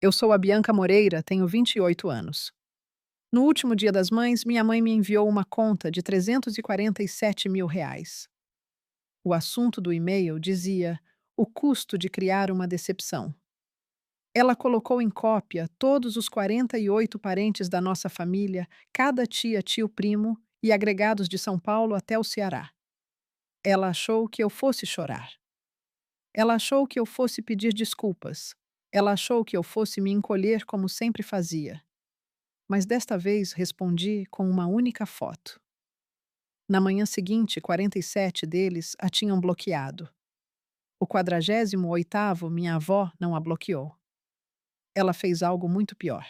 Eu sou a Bianca Moreira, tenho 28 anos. No último Dia das Mães, minha mãe me enviou uma conta de R$ 347 mil. O assunto do e-mail dizia: o custo de criar uma decepção. Ela colocou em cópia todos os 48 parentes da nossa família, cada tia, tio, primo e agregados de São Paulo até o Ceará. Ela achou que eu fosse chorar. Ela achou que eu fosse pedir desculpas. Ela achou que eu fosse me encolher como sempre fazia. Mas desta vez respondi com uma única foto. Na manhã seguinte, 47 deles a tinham bloqueado. O 48º, minha avó, não a bloqueou. Ela fez algo muito pior.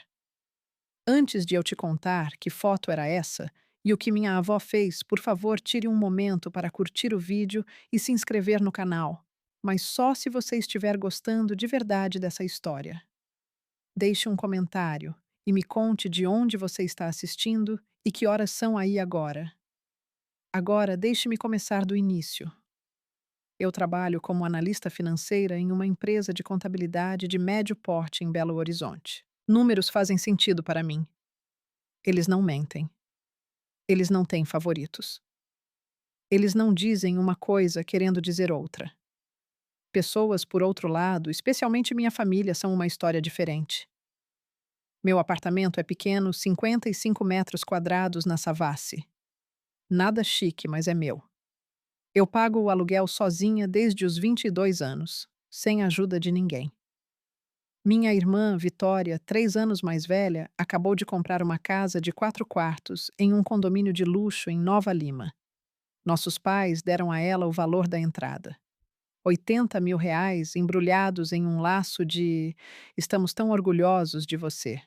Antes de eu te contar que foto era essa e o que minha avó fez, por favor, tire um momento para curtir o vídeo e se inscrever no canal, mas só se você estiver gostando de verdade dessa história. Deixe um comentário e me conte de onde você está assistindo e que horas são aí agora. Agora, deixe-me começar do início. Eu trabalho como analista financeira em uma empresa de contabilidade de médio porte em Belo Horizonte. Números fazem sentido para mim. Eles não mentem. Eles não têm favoritos. Eles não dizem uma coisa querendo dizer outra. Pessoas, por outro lado, especialmente minha família, são uma história diferente. Meu apartamento é pequeno, 55 metros quadrados na Savassi. Nada chique, mas é meu. Eu pago o aluguel sozinha desde os 22 anos, sem ajuda de ninguém. Minha irmã, Vitória, 3 anos mais velha, acabou de comprar uma casa de 4 quartos em um condomínio de luxo em Nova Lima. Nossos pais deram a ela o valor da entrada. R$ 80 mil embrulhados em um laço de "Estamos tão orgulhosos de você".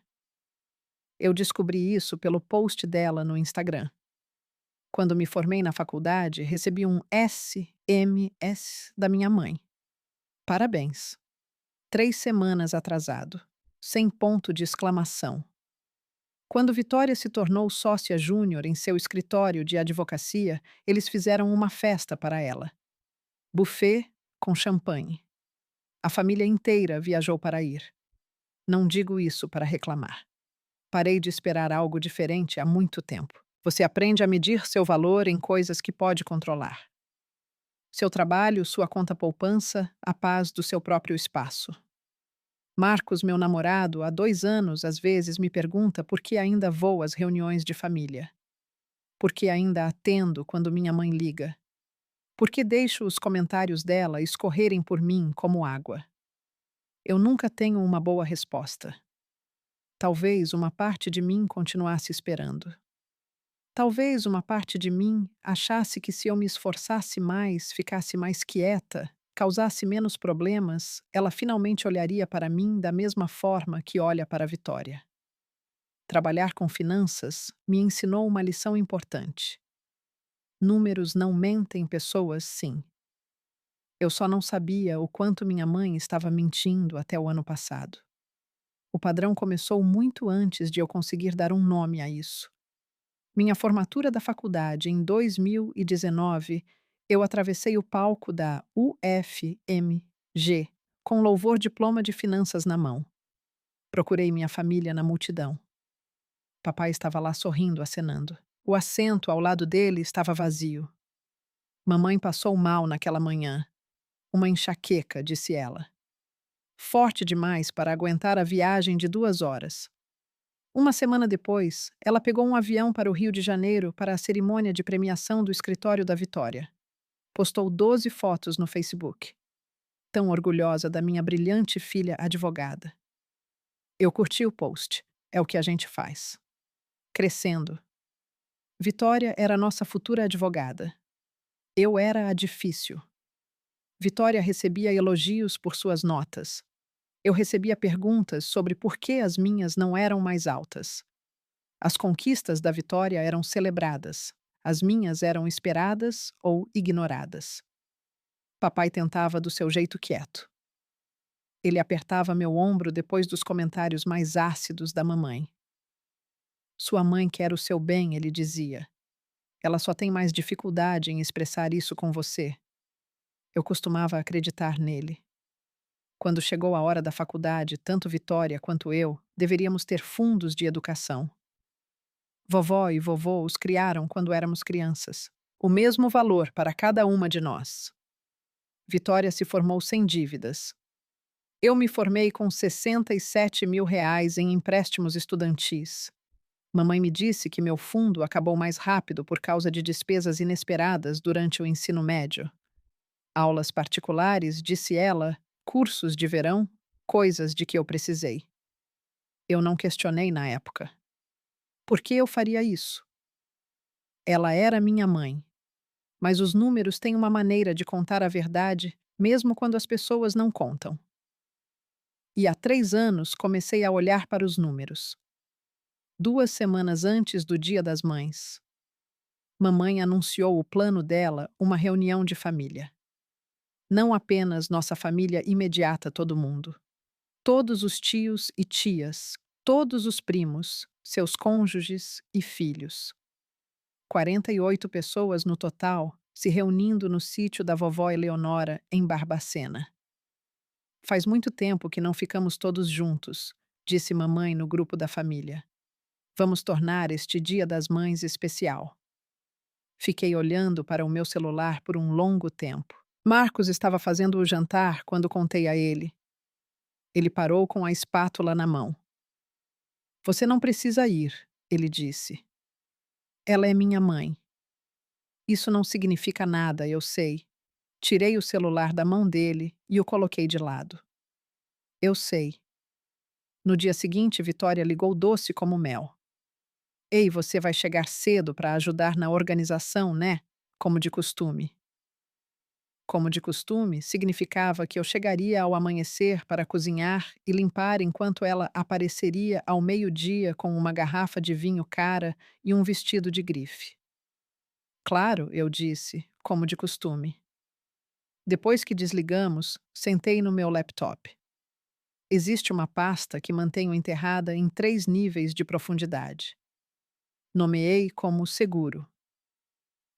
Eu descobri isso pelo post dela no Instagram. Quando me formei na faculdade, recebi um SMS da minha mãe. Parabéns. 3 semanas atrasado. Sem ponto de exclamação. Quando Vitória se tornou sócia júnior em seu escritório de advocacia, eles fizeram uma festa para ela. Buffet com champanhe. A família inteira viajou para ir. Não digo isso para reclamar. Parei de esperar algo diferente há muito tempo. Você aprende a medir seu valor em coisas que pode controlar. Seu trabalho, sua conta poupança, a paz do seu próprio espaço. Marcos, meu namorado, há 2 anos, às vezes me pergunta por que ainda vou às reuniões de família. Por que ainda atendo quando minha mãe liga. Por que deixo os comentários dela escorrerem por mim como água. Eu nunca tenho uma boa resposta. Talvez uma parte de mim continuasse esperando. Talvez uma parte de mim achasse que se eu me esforçasse mais, ficasse mais quieta, causasse menos problemas, ela finalmente olharia para mim da mesma forma que olha para a Vitória. Trabalhar com finanças me ensinou uma lição importante. Números não mentem, pessoas sim. Eu só não sabia o quanto minha mãe estava mentindo até o ano passado. O padrão começou muito antes de eu conseguir dar um nome a isso. Minha formatura da faculdade em 2019, eu atravessei o palco da UFMG com louvor diploma de finanças na mão. Procurei minha família na multidão. Papai estava lá sorrindo, acenando. O assento ao lado dele estava vazio. Mamãe passou mal naquela manhã. Uma enxaqueca, disse ela. Forte demais para aguentar a viagem de 2 horas. Uma semana depois, ela pegou um avião para o Rio de Janeiro para a cerimônia de premiação do escritório da Vitória. Postou 12 fotos no Facebook. Tão orgulhosa da minha brilhante filha advogada. Eu curti o post. É o que a gente faz. Crescendo. Vitória era nossa futura advogada. Eu era a difícil. Vitória recebia elogios por suas notas. Eu recebia perguntas sobre por que as minhas não eram mais altas. As conquistas da Vitória eram celebradas. As minhas eram esperadas ou ignoradas. Papai tentava do seu jeito quieto. Ele apertava meu ombro depois dos comentários mais ácidos da mamãe. Sua mãe quer o seu bem, ele dizia. Ela só tem mais dificuldade em expressar isso com você. Eu costumava acreditar nele. Quando chegou a hora da faculdade, tanto Vitória quanto eu deveríamos ter fundos de educação. Vovó e vovô os criaram quando éramos crianças. O mesmo valor para cada uma de nós. Vitória se formou sem dívidas. Eu me formei com 67 mil reais em empréstimos estudantis. Mamãe me disse que meu fundo acabou mais rápido por causa de despesas inesperadas durante o ensino médio. Aulas particulares, disse ela, cursos de verão, coisas de que eu precisei. Eu não questionei na época. Por que eu faria isso? Ela era minha mãe, mas os números têm uma maneira de contar a verdade, mesmo quando as pessoas não contam. E há 3 anos comecei a olhar para os números. 2 semanas antes do Dia das Mães, mamãe anunciou o plano dela, uma reunião de família. Não apenas nossa família imediata, todo mundo. Todos os tios e tias, todos os primos, seus cônjuges e filhos. 48 pessoas no total se reunindo no sítio da vovó Eleonora, em Barbacena. Faz muito tempo que não ficamos todos juntos, disse mamãe no grupo da família. Vamos tornar este Dia das Mães especial. Fiquei olhando para o meu celular por um longo tempo. Marcos estava fazendo o jantar quando contei a ele. Ele parou com a espátula na mão. Você não precisa ir, ele disse. Ela é minha mãe. Isso não significa nada, eu sei. Tirei o celular da mão dele e o coloquei de lado. Eu sei. No dia seguinte, Vitória ligou doce como mel. Ei, você vai chegar cedo para ajudar na organização, né? Como de costume. Como de costume, significava que eu chegaria ao amanhecer para cozinhar e limpar enquanto ela apareceria ao meio-dia com uma garrafa de vinho cara e um vestido de grife. Claro, eu disse, como de costume. Depois que desligamos, sentei no meu laptop. Existe uma pasta que mantenho enterrada em 3 níveis de profundidade. Nomeei como seguro.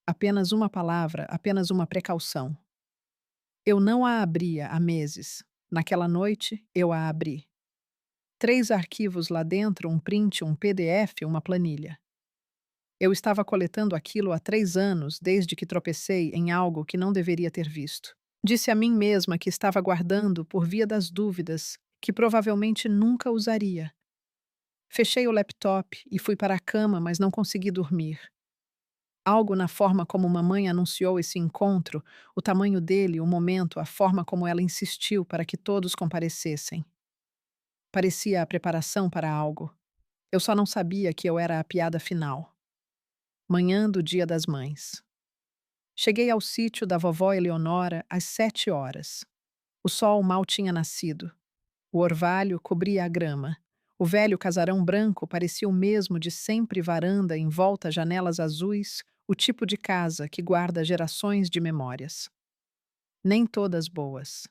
Apenas uma palavra, apenas uma precaução. Eu não a abria há meses. Naquela noite, eu a abri. 3 arquivos lá dentro, um print, um PDF, uma planilha. Eu estava coletando aquilo há 3 anos, desde que tropecei em algo que não deveria ter visto. Disse a mim mesma que estava guardando por via das dúvidas, que provavelmente nunca usaria. Fechei o laptop e fui para a cama, mas não consegui dormir. Algo na forma como mamãe anunciou esse encontro, o tamanho dele, o momento, a forma como ela insistiu para que todos comparecessem. Parecia a preparação para algo. Eu só não sabia que eu era a piada final. Manhã do Dia das Mães. Cheguei ao sítio da vovó Eleonora às 7 horas. O sol mal tinha nascido. O orvalho cobria a grama. O velho casarão branco parecia o mesmo de sempre, varanda em volta, janelas azuis, o tipo de casa que guarda gerações de memórias. Nem todas boas.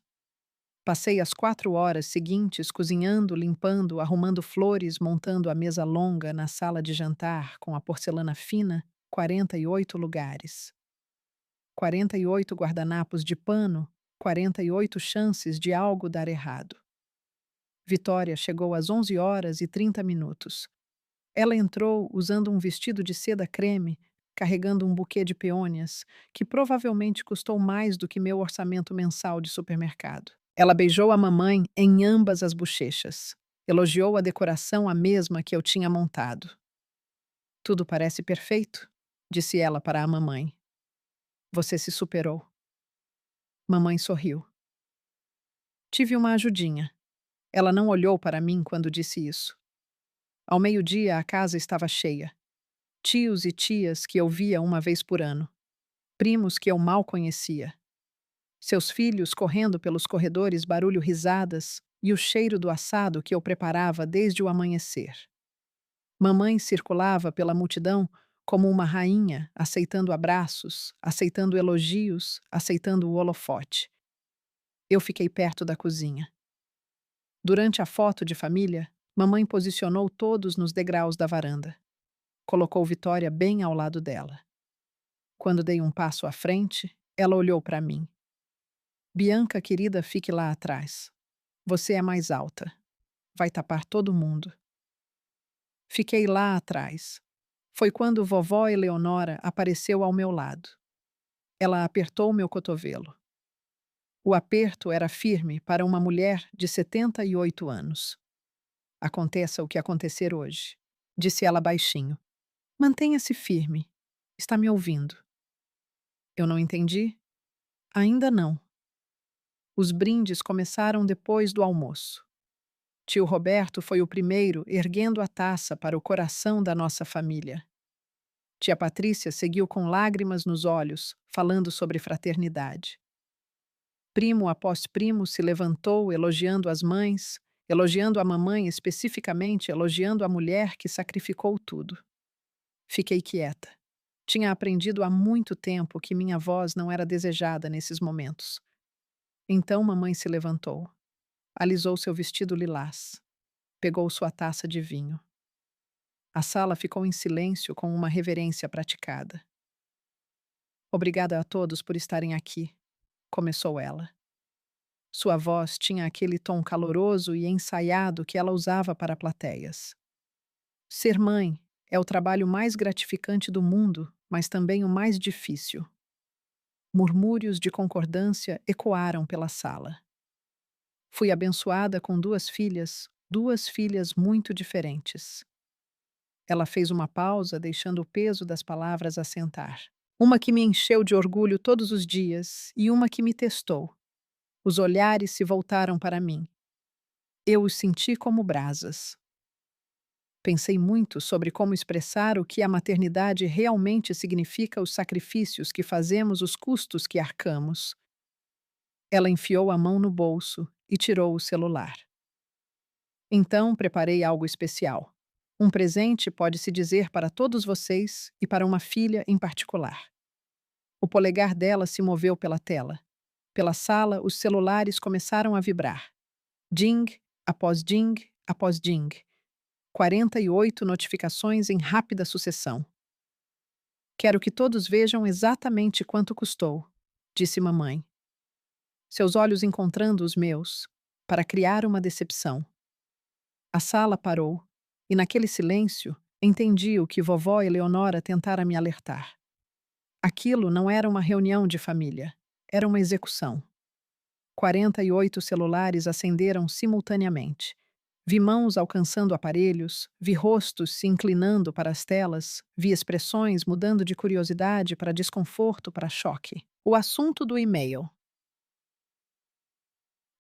Passei as 4 horas seguintes cozinhando, limpando, arrumando flores, montando a mesa longa na sala de jantar com a porcelana fina, 48 lugares. 48 guardanapos de pano, 48 chances de algo dar errado. Vitória chegou às 11 horas e 30 minutos. Ela entrou usando um vestido de seda creme, carregando um buquê de peônias, que provavelmente custou mais do que meu orçamento mensal de supermercado. Ela beijou a mamãe em ambas as bochechas. Elogiou a decoração, a mesma que eu tinha montado. Tudo parece perfeito, disse ela para a mamãe. Você se superou. Mamãe sorriu. Tive uma ajudinha. Ela não olhou para mim quando disse isso. Ao meio-dia, a casa estava cheia. Tios e tias que eu via uma vez por ano. Primos que eu mal conhecia. Seus filhos correndo pelos corredores, barulho, risadas e o cheiro do assado que eu preparava desde o amanhecer. Mamãe circulava pela multidão como uma rainha, aceitando abraços, aceitando elogios, aceitando o holofote. Eu fiquei perto da cozinha. Durante a foto de família, mamãe posicionou todos nos degraus da varanda. Colocou Vitória bem ao lado dela. Quando dei um passo à frente, ela olhou para mim. Bianca, querida, fique lá atrás. Você é mais alta. Vai tapar todo mundo. Fiquei lá atrás. Foi quando vovó Eleonora apareceu ao meu lado. Ela apertou meu cotovelo. O aperto era firme para uma mulher de 78 anos. Aconteça o que acontecer hoje, disse ela baixinho. Mantenha-se firme. Está me ouvindo? Eu não entendi? Ainda não. Os brindes começaram depois do almoço. Tio Roberto foi o primeiro erguendo a taça para o coração da nossa família. Tia Patrícia seguiu com lágrimas nos olhos, falando sobre fraternidade. Primo após primo se levantou elogiando as mães, elogiando a mamãe especificamente, elogiando a mulher que sacrificou tudo. Fiquei quieta. Tinha aprendido há muito tempo que minha voz não era desejada nesses momentos. Então mamãe se levantou, alisou seu vestido lilás, pegou sua taça de vinho. A sala ficou em silêncio com uma reverência praticada. Obrigada a todos por estarem aqui, começou ela. Sua voz tinha aquele tom caloroso e ensaiado que ela usava para plateias. Ser mãe é o trabalho mais gratificante do mundo, mas também o mais difícil. Murmúrios de concordância ecoaram pela sala. Fui abençoada com duas filhas muito diferentes. Ela fez uma pausa, deixando o peso das palavras assentar. Uma que me encheu de orgulho todos os dias e uma que me testou. Os olhares se voltaram para mim. Eu os senti como brasas. Pensei muito sobre como expressar o que a maternidade realmente significa, os sacrifícios que fazemos, os custos que arcamos. Ela enfiou a mão no bolso e tirou o celular. Então preparei algo especial. Um presente pode-se dizer para todos vocês e para uma filha em particular. O polegar dela se moveu pela tela. Pela sala, os celulares começaram a vibrar. Ding, após ding, após ding. 48 notificações em rápida sucessão. Quero que todos vejam exatamente quanto custou, disse mamãe. Seus olhos encontrando os meus, para criar uma decepção. A sala parou, e naquele silêncio, entendi o que vovó Eleonora tentara me alertar. Aquilo não era uma reunião de família, era uma execução. 48 celulares acenderam simultaneamente. Vi mãos alcançando aparelhos, vi rostos se inclinando para as telas, vi expressões mudando de curiosidade para desconforto para choque. O assunto do e-mail.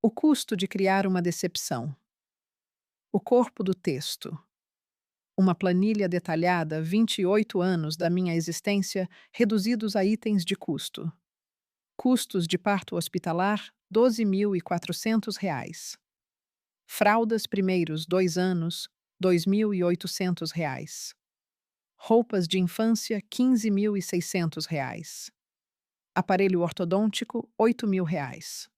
O custo de criar uma decepção. O corpo do texto. Uma planilha detalhada, 28 anos da minha existência, reduzidos a itens de custo. Custos de parto hospitalar, R$ 12.400. Fraldas primeiros 2 anos, R$ 2.800. Roupas de infância, R$ 15.600. Aparelho ortodôntico, R$ 8.000.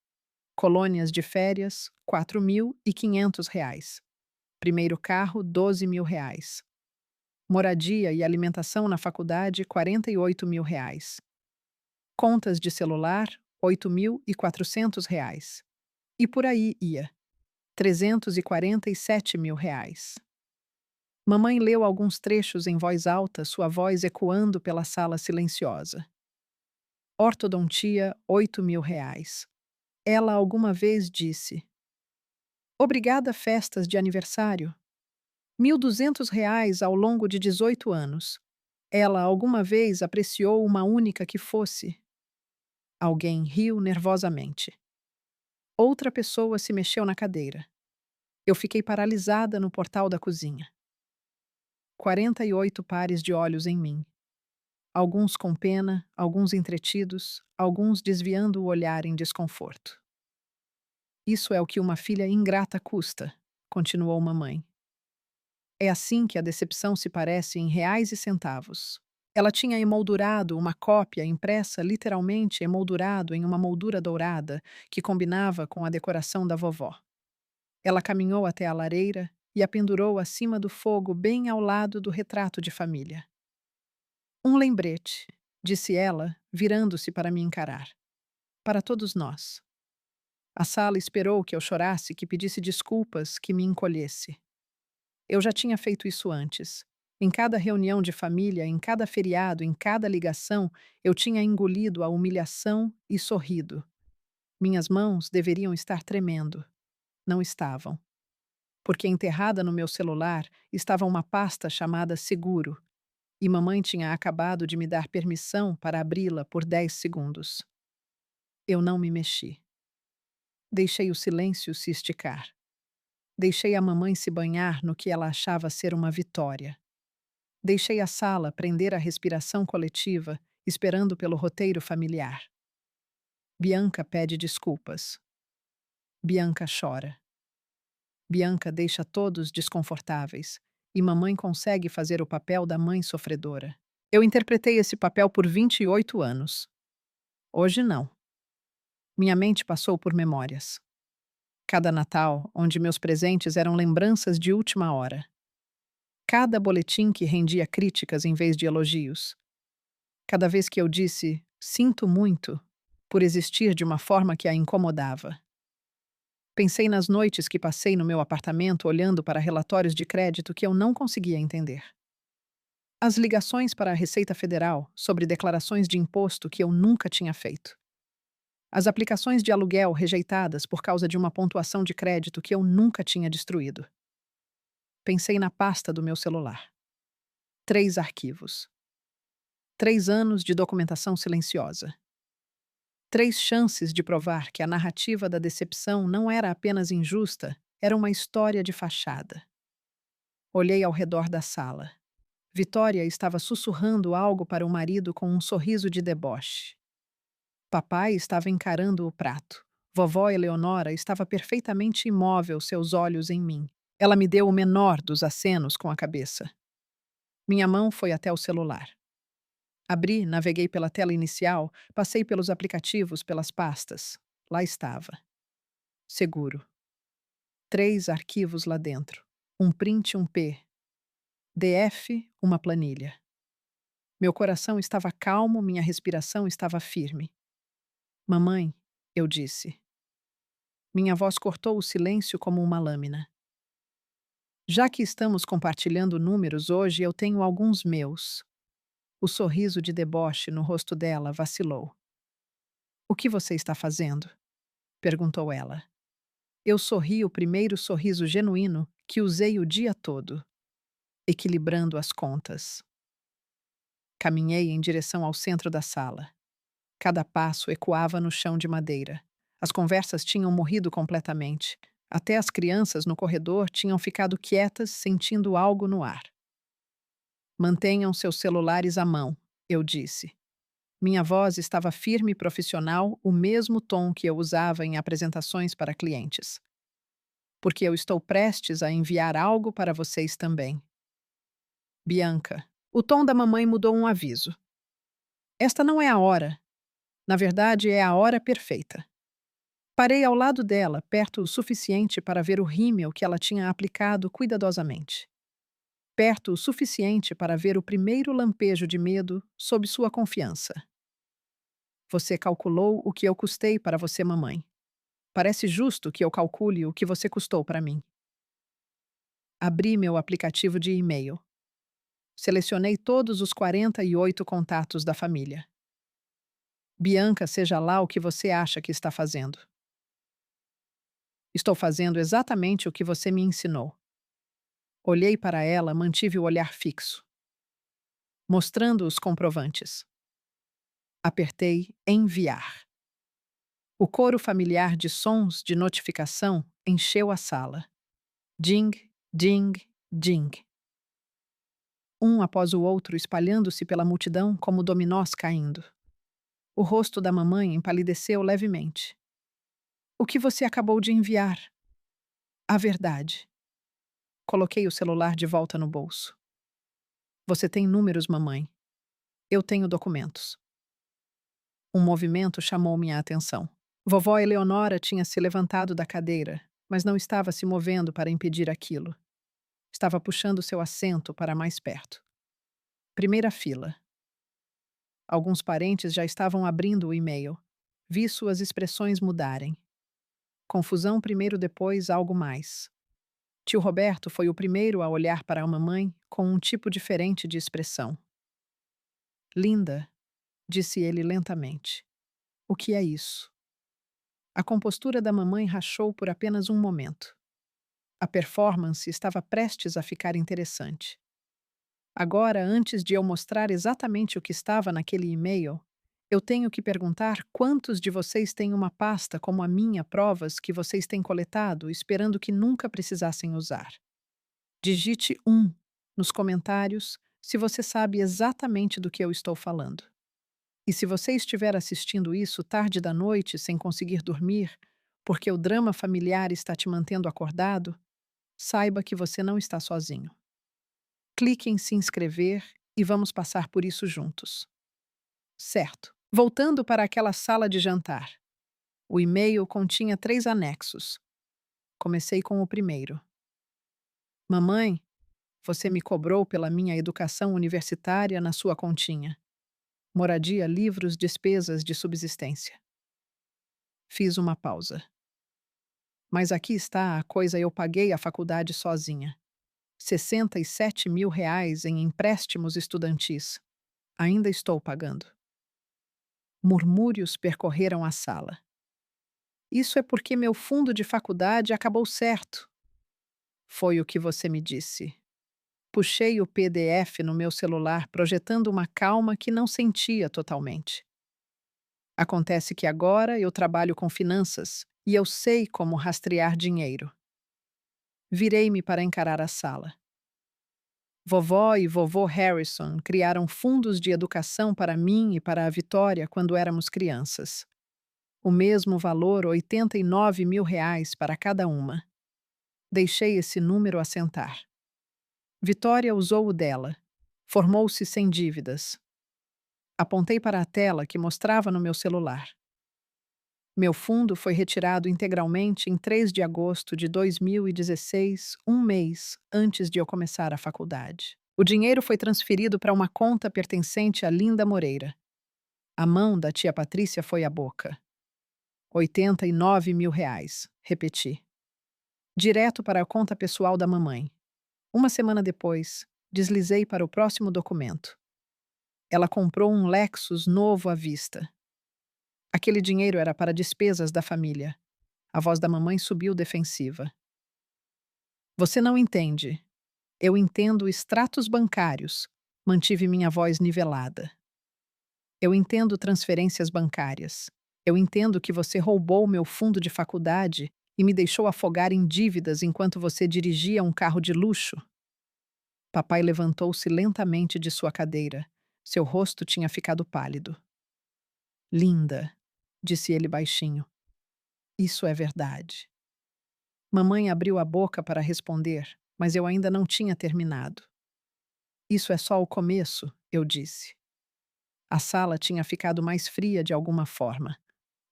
Colônias de férias, R$ 4.500. Primeiro carro, R$ 12.000. Moradia e alimentação na faculdade, R$ 48.000. Contas de celular, R$ 8.400. E por aí ia. R$ 347.000. Mamãe leu alguns trechos em voz alta, sua voz ecoando pela sala silenciosa. Ortodontia, R$ 8.000. Ela alguma vez disse: Obrigada festas de aniversário. R$ 1.200 ao longo de 18 anos. Ela alguma vez apreciou uma única que fosse. Alguém riu nervosamente. Outra pessoa se mexeu na cadeira. Eu fiquei paralisada no portal da cozinha. 48 pares de olhos em mim. Alguns com pena, alguns entretidos, alguns desviando o olhar em desconforto. Isso é o que uma filha ingrata custa, continuou mamãe. É assim que a decepção se parece em reais e centavos. Ela tinha emoldurado uma cópia impressa literalmente emoldurado em uma moldura dourada que combinava com a decoração da vovó. Ela caminhou até a lareira e a pendurou acima do fogo bem ao lado do retrato de família. Um lembrete, disse ela, virando-se para me encarar. Para todos nós. A sala esperou que eu chorasse, que pedisse desculpas, que me encolhesse. Eu já tinha feito isso antes. Em cada reunião de família, em cada feriado, em cada ligação, eu tinha engolido a humilhação e sorrido. Minhas mãos deveriam estar tremendo. Não estavam. Porque enterrada no meu celular estava uma pasta chamada Seguro, e mamãe tinha acabado de me dar permissão para abri-la por 10 segundos. Eu não me mexi. Deixei o silêncio se esticar. Deixei a mamãe se banhar no que ela achava ser uma vitória. Deixei a sala prender a respiração coletiva, esperando pelo roteiro familiar. Bianca pede desculpas. Bianca chora. Bianca deixa todos desconfortáveis. E mamãe consegue fazer o papel da mãe sofredora. Eu interpretei esse papel por 28 anos. Hoje não. Minha mente passou por memórias. Cada Natal, onde meus presentes eram lembranças de última hora. Cada boletim que rendia críticas em vez de elogios. Cada vez que eu disse sinto muito por existir de uma forma que a incomodava. Pensei nas noites que passei no meu apartamento olhando para relatórios de crédito que eu não conseguia entender. As ligações para a Receita Federal sobre declarações de imposto que eu nunca tinha feito. As aplicações de aluguel rejeitadas por causa de uma pontuação de crédito que eu nunca tinha destruído. Pensei na pasta do meu celular. 3 arquivos. 3 anos de documentação silenciosa. 3 chances de provar que a narrativa da decepção não era apenas injusta, era uma história de fachada. Olhei ao redor da sala. Vitória estava sussurrando algo para o marido com um sorriso de deboche. Papai estava encarando o prato. Vovó Eleonora estava perfeitamente imóvel, seus olhos em mim. Ela me deu o menor dos acenos com a cabeça. Minha mão foi até o celular. Abri, naveguei pela tela inicial, passei pelos aplicativos, pelas pastas. Lá estava. Seguro. 3 arquivos lá dentro. Um print, um P. DF, uma planilha. Meu coração estava calmo, minha respiração estava firme. Mamãe, eu disse. Minha voz cortou o silêncio como uma lâmina. Já que estamos compartilhando números hoje, eu tenho alguns meus. O sorriso de deboche no rosto dela vacilou. O que você está fazendo? Perguntou ela. Eu sorri o primeiro sorriso genuíno que usei o dia todo, equilibrando as contas. Caminhei em direção ao centro da sala. Cada passo ecoava no chão de madeira. As conversas tinham morrido completamente. Até as crianças no corredor tinham ficado quietas, sentindo algo no ar. Mantenham seus celulares à mão, eu disse. Minha voz estava firme e profissional, o mesmo tom que eu usava em apresentações para clientes. Porque eu estou prestes a enviar algo para vocês também. Bianca. O tom da mamãe mudou um aviso. Esta não é a hora. Na verdade, é a hora perfeita. Parei ao lado dela, perto o suficiente para ver o rímel que ela tinha aplicado cuidadosamente. Perto o suficiente para ver o primeiro lampejo de medo sob sua confiança. Você calculou o que eu custei para você, mamãe. Parece justo que eu calcule o que você custou para mim. Abri meu aplicativo de e-mail. Selecionei todos os 48 contatos da família. Bianca, seja lá o que você acha que está fazendo. Estou fazendo exatamente o que você me ensinou. Olhei para ela, mantive o olhar fixo. Mostrando os comprovantes. Apertei enviar. O coro familiar de sons de notificação encheu a sala. Ding, ding, ding. Um após o outro espalhando-se pela multidão como dominós caindo. O rosto da mamãe empalideceu levemente. O que você acabou de enviar? A verdade. Coloquei o celular de volta no bolso. Você tem números, mamãe. Eu tenho documentos. Um movimento chamou minha atenção. Vovó Eleonora tinha se levantado da cadeira, mas não estava se movendo para impedir aquilo. Estava puxando seu assento para mais perto. Primeira fila. Alguns parentes já estavam abrindo o e-mail. Vi suas expressões mudarem. Confusão primeiro, depois algo mais. Tio Roberto foi o primeiro a olhar para a mamãe com um tipo diferente de expressão. Linda, disse ele lentamente. O que é isso? A compostura da mamãe rachou por apenas um momento. A performance estava prestes a ficar interessante. Agora, antes de eu mostrar exatamente o que estava naquele e-mail, eu tenho que perguntar quantos de vocês têm uma pasta como a minha, provas que vocês têm coletado, esperando que nunca precisassem usar. Digite 1 nos comentários se você sabe exatamente do que eu estou falando. E se você estiver assistindo isso tarde da noite sem conseguir dormir, porque o drama familiar está te mantendo acordado, saiba que você não está sozinho. Clique em se inscrever e vamos passar por isso juntos. Certo. Voltando para aquela sala de jantar. O e-mail continha 3 anexos. Comecei com o primeiro. Mamãe, você me cobrou pela minha educação universitária na sua continha. Moradia, livros, despesas de subsistência. Fiz uma pausa. Mas aqui está a coisa, eu paguei a faculdade sozinha. 67.000 reais em empréstimos estudantis. Ainda estou pagando. Murmúrios percorreram a sala. Isso é porque meu fundo de faculdade acabou certo. Foi o que você me disse. Puxei o PDF no meu celular, projetando uma calma que não sentia totalmente. Acontece que agora eu trabalho com finanças e eu sei como rastrear dinheiro. Virei-me para encarar a sala. Vovó e vovô Harrison criaram fundos de educação para mim e para a Vitória quando éramos crianças. O mesmo valor, 89.000 reais para cada uma. Deixei esse número assentar. Vitória usou o dela. Formou-se sem dívidas. Apontei para a tela que mostrava no meu celular. Meu fundo foi retirado integralmente em 3 de agosto de 2016, um mês antes de eu começar a faculdade. O dinheiro foi transferido para uma conta pertencente a Linda Moreira. A mão da tia Patrícia foi à boca. 89.000 reais, repeti. Direto para a conta pessoal da mamãe. Uma semana depois, deslizei para o próximo documento. Ela comprou um Lexus novo à vista. Aquele dinheiro era para despesas da família. A voz da mamãe subiu defensiva. Você não entende. Eu entendo extratos bancários. Mantive minha voz nivelada. Eu entendo transferências bancárias. Eu entendo que você roubou meu fundo de faculdade e me deixou afogar em dívidas enquanto você dirigia um carro de luxo. Papai levantou-se lentamente de sua cadeira. Seu rosto tinha ficado pálido. Linda, disse ele baixinho. Isso é verdade. Mamãe abriu a boca para responder, mas eu ainda não tinha terminado. Isso é só o começo, eu disse. A sala tinha ficado mais fria de alguma forma.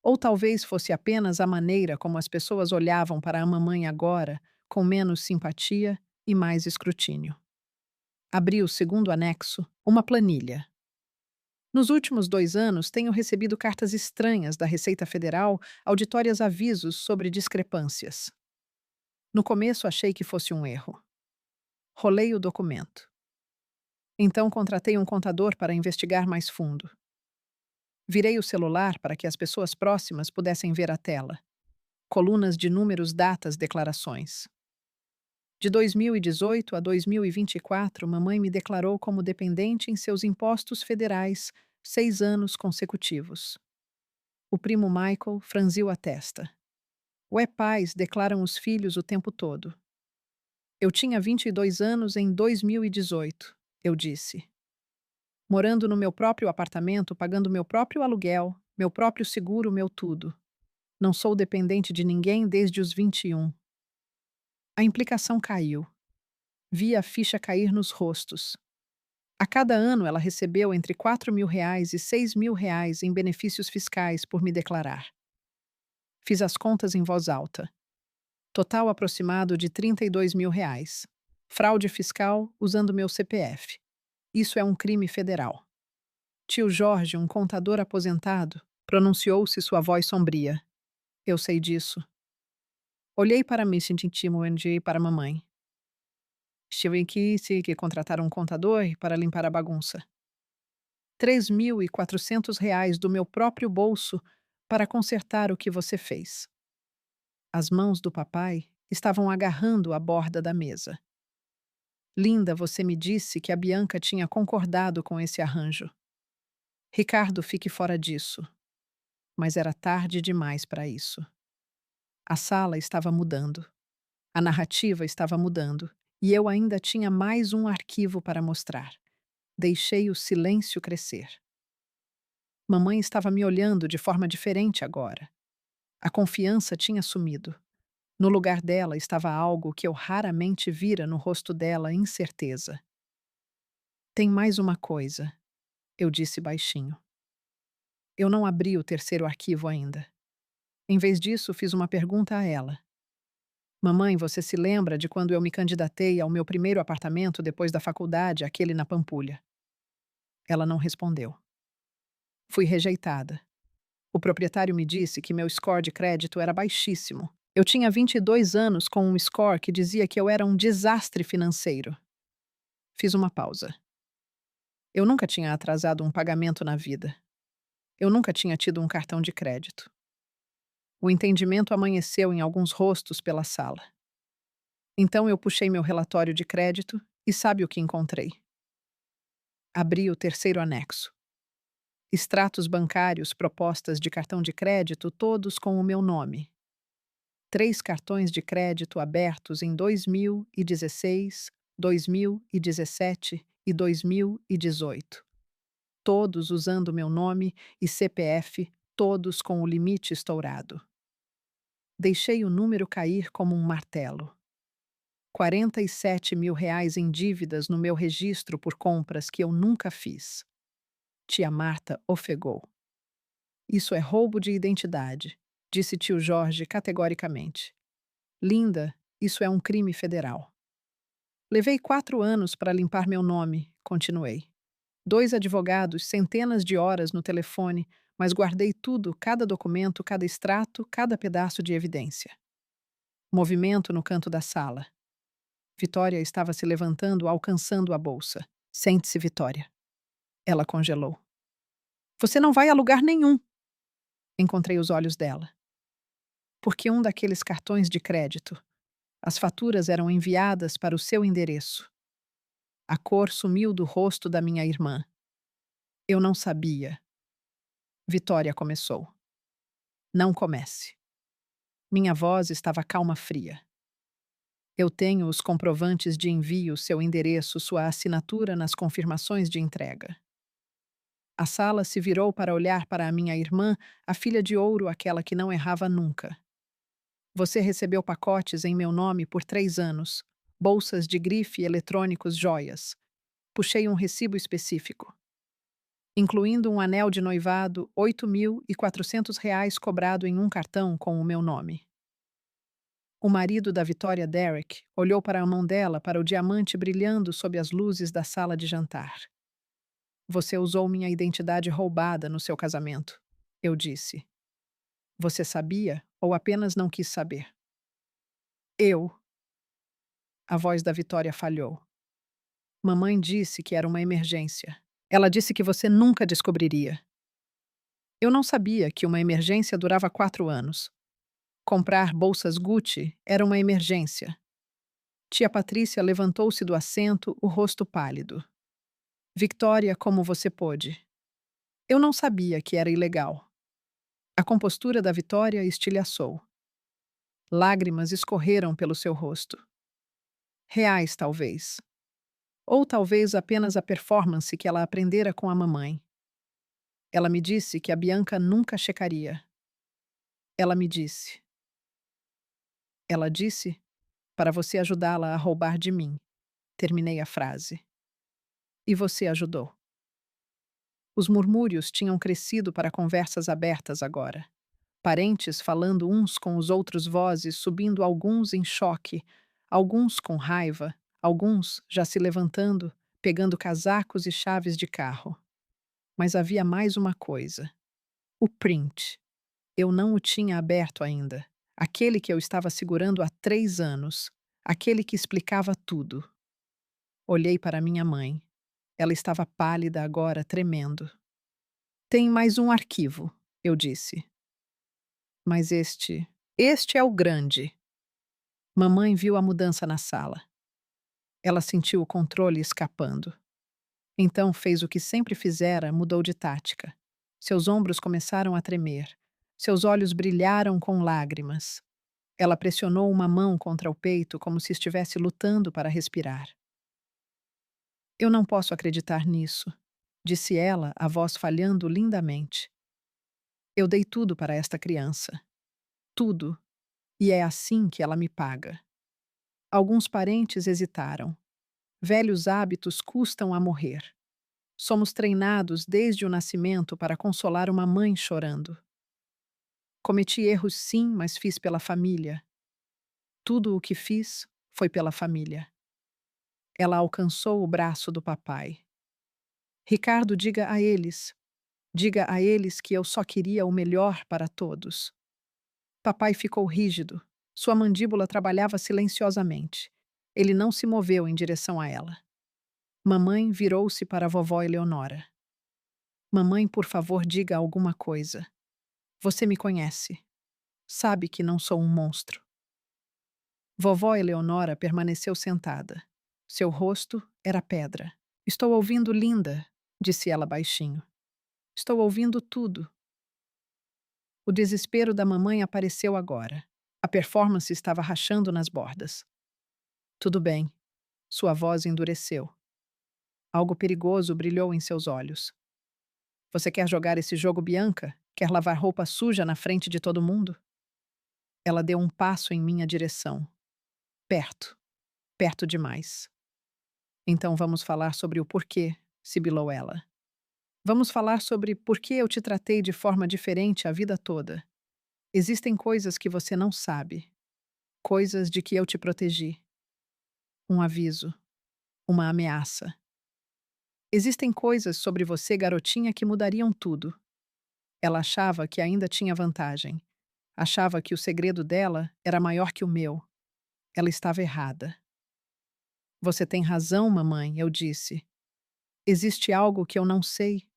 Ou talvez fosse apenas a maneira como as pessoas olhavam para a mamãe agora, com menos simpatia e mais escrutínio. Abri o segundo anexo, uma planilha. Nos últimos 2 anos, tenho recebido cartas estranhas da Receita Federal, auditórias avisos sobre discrepâncias. No começo achei que fosse um erro. Rolei o documento. Então contratei um contador para investigar mais fundo. Virei o celular para que as pessoas próximas pudessem ver a tela. Colunas de números, datas, declarações. De 2018 a 2024, mamãe me declarou como dependente em seus impostos federais 6 anos consecutivos. O primo Michael franziu a testa. Ué, pais declaram os filhos o tempo todo. Eu tinha 22 anos em 2018, eu disse. Morando no meu próprio apartamento, pagando meu próprio aluguel, meu próprio seguro, meu tudo. Não sou dependente de ninguém desde os 21. A implicação caiu. Vi a ficha cair nos rostos. A cada ano ela recebeu entre 4.000 reais e 6.000 reais em benefícios fiscais por me declarar. Fiz as contas em voz alta. Total aproximado de 32.000 reais. Fraude fiscal usando meu CPF. Isso é um crime federal. Tio Jorge, um contador aposentado, pronunciou-se sua voz sombria. Eu sei disso. Olhei para Missy Intimo e para a mamãe. Tive que contratar um contador para limpar a bagunça. R$ 3.400 do meu próprio bolso para consertar o que você fez. As mãos do papai estavam agarrando a borda da mesa. Linda, você me disse que a Bianca tinha concordado com esse arranjo. Ricardo, fique fora disso. Mas era tarde demais para isso. A sala estava mudando. A narrativa estava mudando. E eu ainda tinha mais um arquivo para mostrar. Deixei o silêncio crescer. Mamãe estava me olhando de forma diferente agora. A confiança tinha sumido. No lugar dela estava algo que eu raramente vira no rosto dela, incerteza. Tem mais uma coisa, eu disse baixinho. Eu não abri o terceiro arquivo ainda. Em vez disso, fiz uma pergunta a ela. Mamãe, você se lembra de quando eu me candidatei ao meu primeiro apartamento depois da faculdade, aquele na Pampulha? Ela não respondeu. Fui rejeitada. O proprietário me disse que meu score de crédito era baixíssimo. Eu tinha 22 anos com um score que dizia que eu era um desastre financeiro. Fiz uma pausa. Eu nunca tinha atrasado um pagamento na vida. Eu nunca tinha tido um cartão de crédito. O entendimento amanheceu em alguns rostos pela sala. Então eu puxei meu relatório de crédito e sabe o que encontrei? Abri o terceiro anexo. Extratos bancários, propostas de cartão de crédito, todos com o meu nome. 3 cartões de crédito abertos em 2016, 2017 e 2018. Todos usando meu nome e CPF, todos com o limite estourado. Deixei o número cair como um martelo. R$ 47.000 em dívidas no meu registro por compras que eu nunca fiz. Tia Marta ofegou. Isso é roubo de identidade, disse tio Jorge categoricamente. Linda, isso é um crime federal. Levei 4 anos para limpar meu nome, continuei. 2 advogados, centenas de horas no telefone, mas guardei tudo, cada documento, cada extrato, cada pedaço de evidência. Movimento no canto da sala. Vitória estava se levantando, alcançando a bolsa. Sente-se, Vitória. Ela congelou. Você não vai a lugar nenhum. Encontrei os olhos dela. Porque um daqueles cartões de crédito. As faturas eram enviadas para o seu endereço. A cor sumiu do rosto da minha irmã. Eu não sabia. Vitória começou. Não comece. Minha voz estava calma fria. Eu tenho os comprovantes de envio, seu endereço, sua assinatura nas confirmações de entrega. A sala se virou para olhar para a minha irmã, a filha de ouro, aquela que não errava nunca. Você recebeu pacotes em meu nome por 3 anos, bolsas de grife, eletrônicos, joias. Puxei um recibo específico. Incluindo um anel de noivado, R$ 8.400 cobrado em um cartão com o meu nome. O marido da Vitória, Derek, olhou para a mão dela, para o diamante brilhando sob as luzes da sala de jantar. Você usou minha identidade roubada no seu casamento, eu disse. Você sabia ou apenas não quis saber? Eu. A voz da Vitória falhou. Mamãe disse que era uma emergência. Ela disse que você nunca descobriria. Eu não sabia que uma emergência durava 4 anos. Comprar bolsas Gucci era uma emergência. Tia Patrícia levantou-se do assento, o rosto pálido. Victoria, como você pôde? Eu não sabia que era ilegal. A compostura da Vitória estilhaçou. Lágrimas escorreram pelo seu rosto. Reais, talvez. Ou talvez apenas a performance que ela aprendera com a mamãe. Ela me disse que a Bianca nunca checaria. Ela me disse. Ela disse para você ajudá-la a roubar de mim. Terminei a frase. E você ajudou. Os murmúrios tinham crescido para conversas abertas agora. Parentes falando uns com os outros, vozes subindo, alguns em choque, alguns com raiva, alguns já se levantando, pegando casacos e chaves de carro. Mas havia mais uma coisa. O print. Eu não o tinha aberto ainda. Aquele que eu estava segurando há 3 anos. Aquele que explicava tudo. Olhei para minha mãe. Ela estava pálida agora, tremendo. Tem mais um arquivo, eu disse. Mas este é o grande. Mamãe viu a mudança na sala. Ela sentiu o controle escapando. Então fez o que sempre fizera, mudou de tática. Seus ombros começaram a tremer. Seus olhos brilharam com lágrimas. Ela pressionou uma mão contra o peito como se estivesse lutando para respirar. Eu não posso acreditar nisso, disse ela, a voz falhando lindamente. Eu dei tudo para esta criança. Tudo. E é assim que ela me paga. Alguns parentes hesitaram. Velhos hábitos custam a morrer. Somos treinados desde o nascimento para consolar uma mãe chorando. Cometi erros sim, mas fiz pela família. Tudo o que fiz foi pela família. Ela alcançou o braço do papai. Ricardo, diga a eles que eu só queria o melhor para todos. Papai ficou rígido. Sua mandíbula trabalhava silenciosamente. Ele não se moveu em direção a ela. Mamãe virou-se para a vovó Eleonora. Mamãe, por favor, diga alguma coisa. Você me conhece. Sabe que não sou um monstro. Vovó Eleonora permaneceu sentada. Seu rosto era pedra. Estou ouvindo, linda, disse ela baixinho. Estou ouvindo tudo. O desespero da mamãe apareceu agora. A performance estava rachando nas bordas. Tudo bem. Sua voz endureceu. Algo perigoso brilhou em seus olhos. Você quer jogar esse jogo, Bianca? Quer lavar roupa suja na frente de todo mundo? Ela deu um passo em minha direção. Perto. Perto demais. Então vamos falar sobre o porquê, sibilou ela. Vamos falar sobre por que eu te tratei de forma diferente a vida toda. Existem coisas que você não sabe. Coisas de que eu te protegi. Um aviso. Uma ameaça. Existem coisas sobre você, garotinha, que mudariam tudo. Ela achava que ainda tinha vantagem. Achava que o segredo dela era maior que o meu. Ela estava errada. Você tem razão, mamãe, eu disse. Existe algo que eu não sei,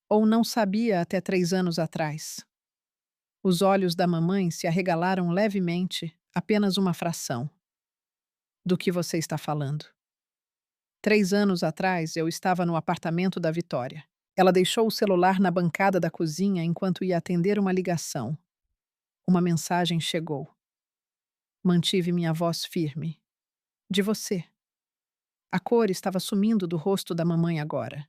ou não sabia até 3 anos atrás. Os olhos da mamãe se arregalaram levemente, apenas uma fração. Do que você está falando? 3 anos atrás, eu estava no apartamento da Vitória. Ela deixou o celular na bancada da cozinha enquanto ia atender uma ligação. Uma mensagem chegou. Mantive minha voz firme. De você. A cor estava sumindo do rosto da mamãe agora.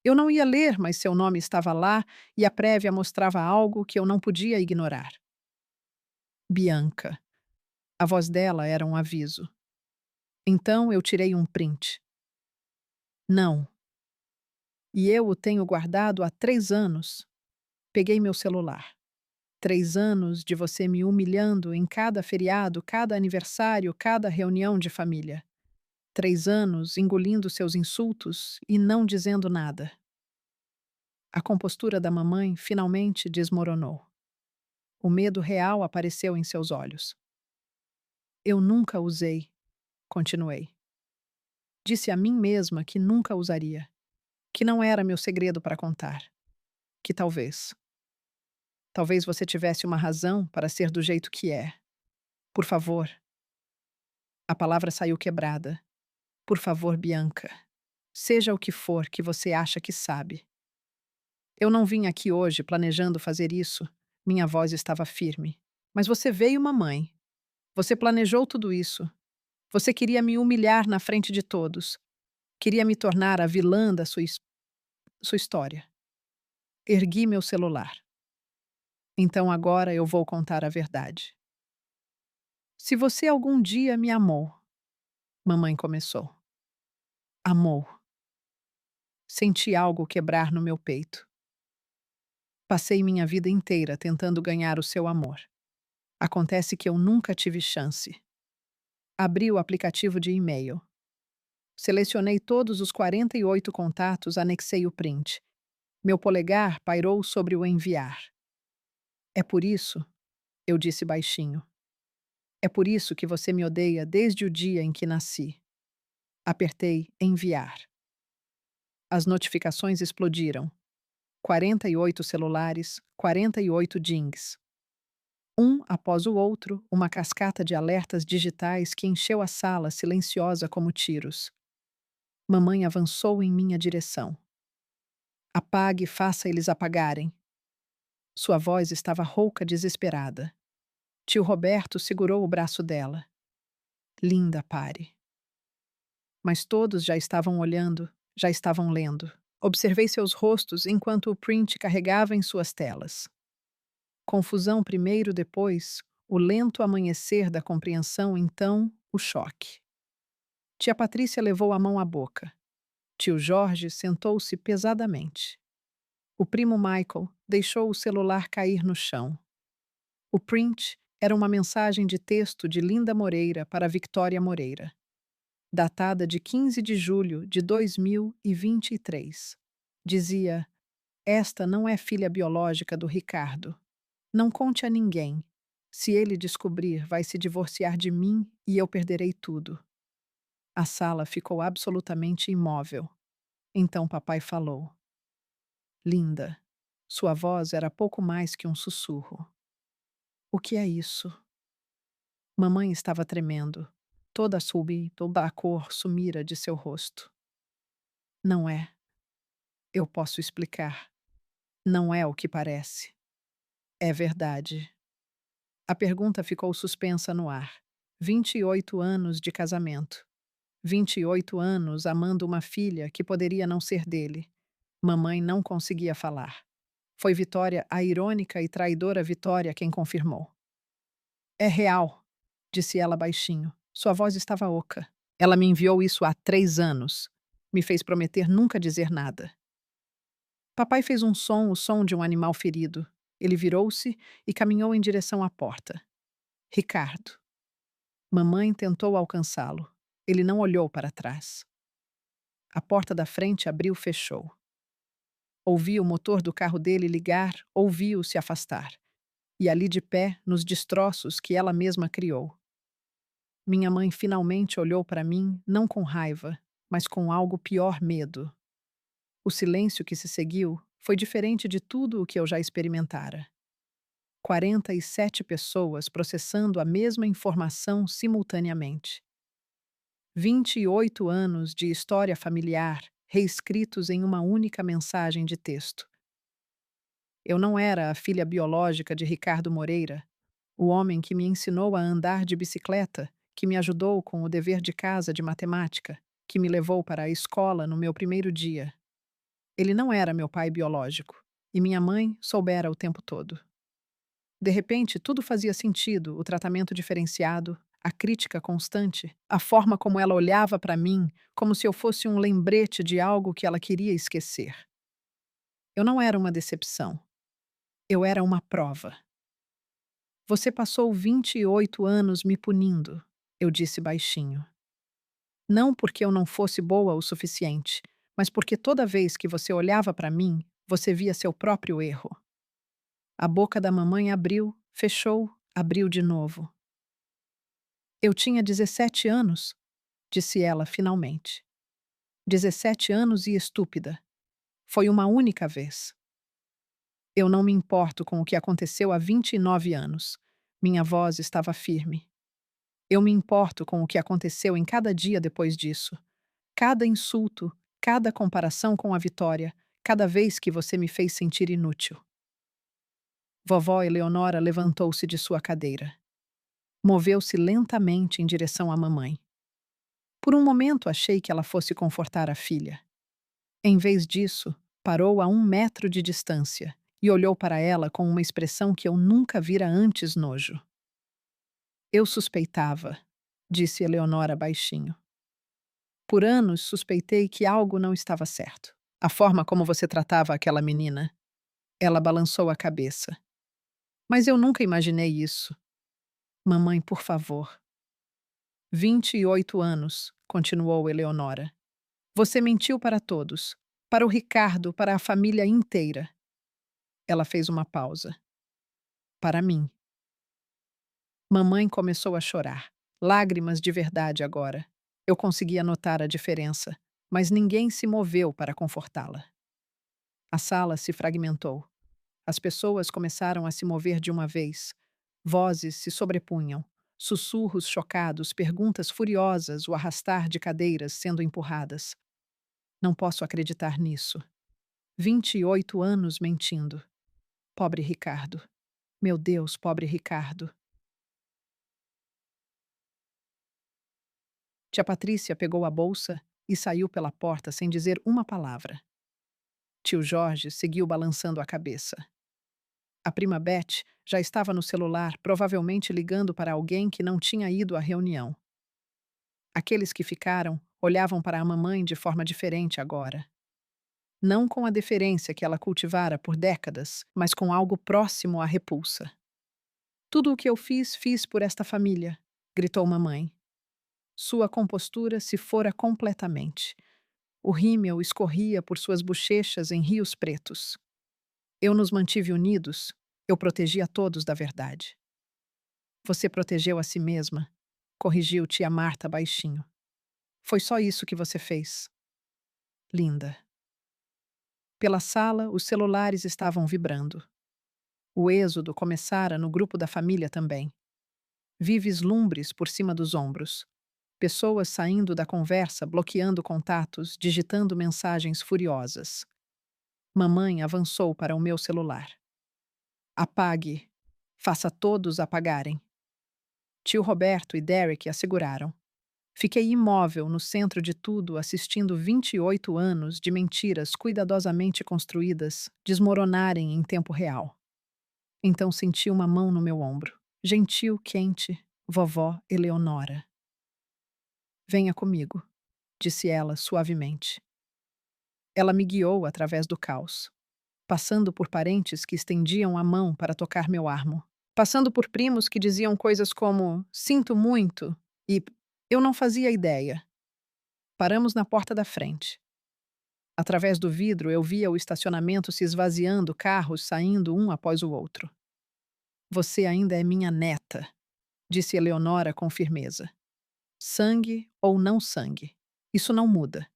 Eu não ia ler, mas seu nome estava lá e a prévia mostrava algo que eu não podia ignorar. Bianca. A voz dela era um aviso. Então eu tirei um print. Não. E eu o tenho guardado há 3 anos. Peguei meu celular. 3 anos de você me humilhando em cada feriado, cada aniversário, cada reunião de família. 3 anos engolindo seus insultos e não dizendo nada. A compostura da mamãe finalmente desmoronou. O medo real apareceu em seus olhos. Eu nunca usei, continuei. Disse a mim mesma que nunca usaria, que não era meu segredo para contar, que talvez você tivesse uma razão para ser do jeito que é. Por favor. A palavra saiu quebrada. Por favor, Bianca. Seja o que for que você acha que sabe. Eu não vim aqui hoje planejando fazer isso. Minha voz estava firme. Mas você veio, mamãe. Você planejou tudo isso. Você queria me humilhar na frente de todos. Queria me tornar a vilã da sua história. Ergui meu celular. Então agora eu vou contar a verdade. Se você algum dia me amou, mamãe começou. Amou. Senti algo quebrar no meu peito. Passei minha vida inteira tentando ganhar o seu amor. Acontece que eu nunca tive chance. Abri o aplicativo de e-mail. Selecionei todos os 48 contatos, anexei o print. Meu polegar pairou sobre o enviar. É por isso, eu disse baixinho. É por isso que você me odeia desde o dia em que nasci. Apertei enviar. As notificações explodiram. 48 celulares, 48 dings. Um após o outro, uma cascata de alertas digitais que encheu a sala silenciosa como tiros. Mamãe avançou em minha direção. Apague e faça eles apagarem. Sua voz estava rouca, desesperada. Tio Roberto segurou o braço dela. Linda, pare. Mas todos já estavam olhando, já estavam lendo. Observei seus rostos enquanto o print carregava em suas telas. Confusão primeiro, depois, o lento amanhecer da compreensão, então, o choque. Tia Patrícia levou a mão à boca. Tio Jorge sentou-se pesadamente. O primo Michael deixou o celular cair no chão. O print era uma mensagem de texto de Linda Moreira para Victoria Moreira, datada de 15 de julho de 2023. Dizia: Esta não é filha biológica do Ricardo. Não conte a ninguém. Se ele descobrir, vai se divorciar de mim e eu perderei tudo. A sala ficou absolutamente imóvel. Então papai falou: Linda. Sua voz era pouco mais que um sussurro. O que é isso? Mamãe estava tremendo. Toda a cor sumira de seu rosto. Não é. Eu posso explicar. Não é o que parece. É verdade. A pergunta ficou suspensa no ar. 28 anos de casamento. 28 anos amando uma filha que poderia não ser dele. Mamãe não conseguia falar. Foi Vitória, a irônica e traidora Vitória, quem confirmou. É real, disse ela baixinho. Sua voz estava oca. Ela me enviou isso há 3 anos. Me fez prometer nunca dizer nada. Papai fez um som, o som de um animal ferido. Ele virou-se e caminhou em direção à porta. Ricardo. Mamãe tentou alcançá-lo. Ele não olhou para trás. A porta da frente abriu e fechou. Ouvi o motor do carro dele ligar, ouvi-o se afastar. E ali de pé, nos destroços que ela mesma criou. Minha mãe finalmente olhou para mim, não com raiva, mas com algo pior, medo. O silêncio que se seguiu foi diferente de tudo o que eu já experimentara. 47 pessoas processando a mesma informação simultaneamente. 28 anos de história familiar reescritos em uma única mensagem de texto. Eu não era a filha biológica de Ricardo Moreira, o homem que me ensinou a andar de bicicleta, que me ajudou com o dever de casa de matemática, que me levou para a escola no meu primeiro dia. Ele não era meu pai biológico, e minha mãe soubera o tempo todo. De repente, tudo fazia sentido, o tratamento diferenciado, a crítica constante, a forma como ela olhava para mim, como se eu fosse um lembrete de algo que ela queria esquecer. Eu não era uma decepção. Eu era uma prova. Você passou 28 anos me punindo, eu disse baixinho. Não porque eu não fosse boa o suficiente, mas porque toda vez que você olhava para mim, você via seu próprio erro. A boca da mamãe abriu, fechou, abriu de novo. Eu tinha 17 anos, disse ela finalmente. 17 anos e estúpida. Foi uma única vez. Eu não me importo com o que aconteceu há 29 anos. Minha voz estava firme. Eu me importo com o que aconteceu em cada dia depois disso. Cada insulto, cada comparação com a Vitória, cada vez que você me fez sentir inútil. Vovó Eleonora levantou-se de sua cadeira. Moveu-se lentamente em direção à mamãe. Por um momento achei que ela fosse confortar a filha. Em vez disso, parou a 1 metro de distância e olhou para ela com uma expressão que eu nunca vira antes nojo. Eu suspeitava, disse Eleonora baixinho. Por anos suspeitei que algo não estava certo. A forma como você tratava aquela menina. Ela balançou a cabeça. Mas eu nunca imaginei isso. Mamãe, por favor. 28 anos, continuou Eleonora. Você mentiu para todos. Para o Ricardo, para a família inteira. Ela fez uma pausa. Para mim. Mamãe começou a chorar. Lágrimas de verdade agora. Eu conseguia notar a diferença, mas ninguém se moveu para confortá-la. A sala se fragmentou. As pessoas começaram a se mover de uma vez. Vozes se sobrepunham. Sussurros chocados, perguntas furiosas, o arrastar de cadeiras sendo empurradas. Não posso acreditar nisso. 28 anos mentindo. Pobre Ricardo. Meu Deus, pobre Ricardo. Tia Patrícia pegou a bolsa e saiu pela porta sem dizer uma palavra. Tio Jorge seguiu balançando a cabeça. A prima Beth já estava no celular, provavelmente ligando para alguém que não tinha ido à reunião. Aqueles que ficaram olhavam para a mamãe de forma diferente agora. Não com a deferência que ela cultivara por décadas, mas com algo próximo à repulsa. Tudo o que eu fiz, fiz por esta família, gritou mamãe. Sua compostura se fora completamente. O rímel escorria por suas bochechas em rios pretos. Eu nos mantive unidos, eu protegi a todos da verdade. Você protegeu a si mesma, corrigiu tia Marta baixinho. Foi só isso que você fez. Linda. Pela sala, os celulares estavam vibrando. O êxodo começara no grupo da família também. Vi vislumbres por cima dos ombros. Pessoas saindo da conversa, bloqueando contatos, digitando mensagens furiosas. Mamãe avançou para o meu celular. Apague. Faça todos apagarem. Tio Roberto e Derek a seguraram. Fiquei imóvel no centro de tudo, assistindo 28 anos de mentiras cuidadosamente construídas desmoronarem em tempo real. Então senti uma mão no meu ombro. Gentil, quente, vovó Eleonora. Venha comigo, disse ela suavemente. Ela me guiou através do caos, passando por parentes que estendiam a mão para tocar meu armo, passando por primos que diziam coisas como sinto muito e eu não fazia ideia. Paramos na porta da frente. Através do vidro eu via o estacionamento se esvaziando, carros saindo um após o outro. Você ainda é minha neta, disse Eleonora com firmeza. Sangue ou não sangue, isso não muda.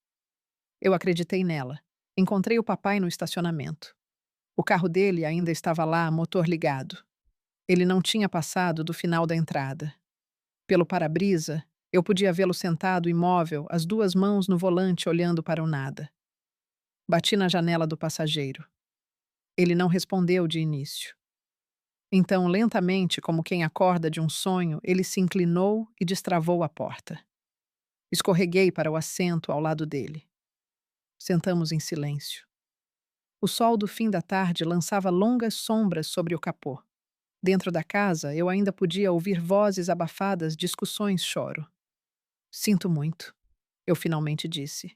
Eu acreditei nela. Encontrei o papai no estacionamento. O carro dele ainda estava lá, motor ligado. Ele não tinha passado do final da entrada. Pelo para-brisa, eu podia vê-lo sentado imóvel, as duas mãos no volante olhando para o nada. Bati na janela do passageiro. Ele não respondeu de início. Então, lentamente, como quem acorda de um sonho, ele se inclinou e destravou a porta. Escorreguei para o assento ao lado dele. Sentamos em silêncio. O sol do fim da tarde lançava longas sombras sobre o capô. Dentro da casa, eu ainda podia ouvir vozes abafadas, discussões, choro. Sinto muito, eu finalmente disse.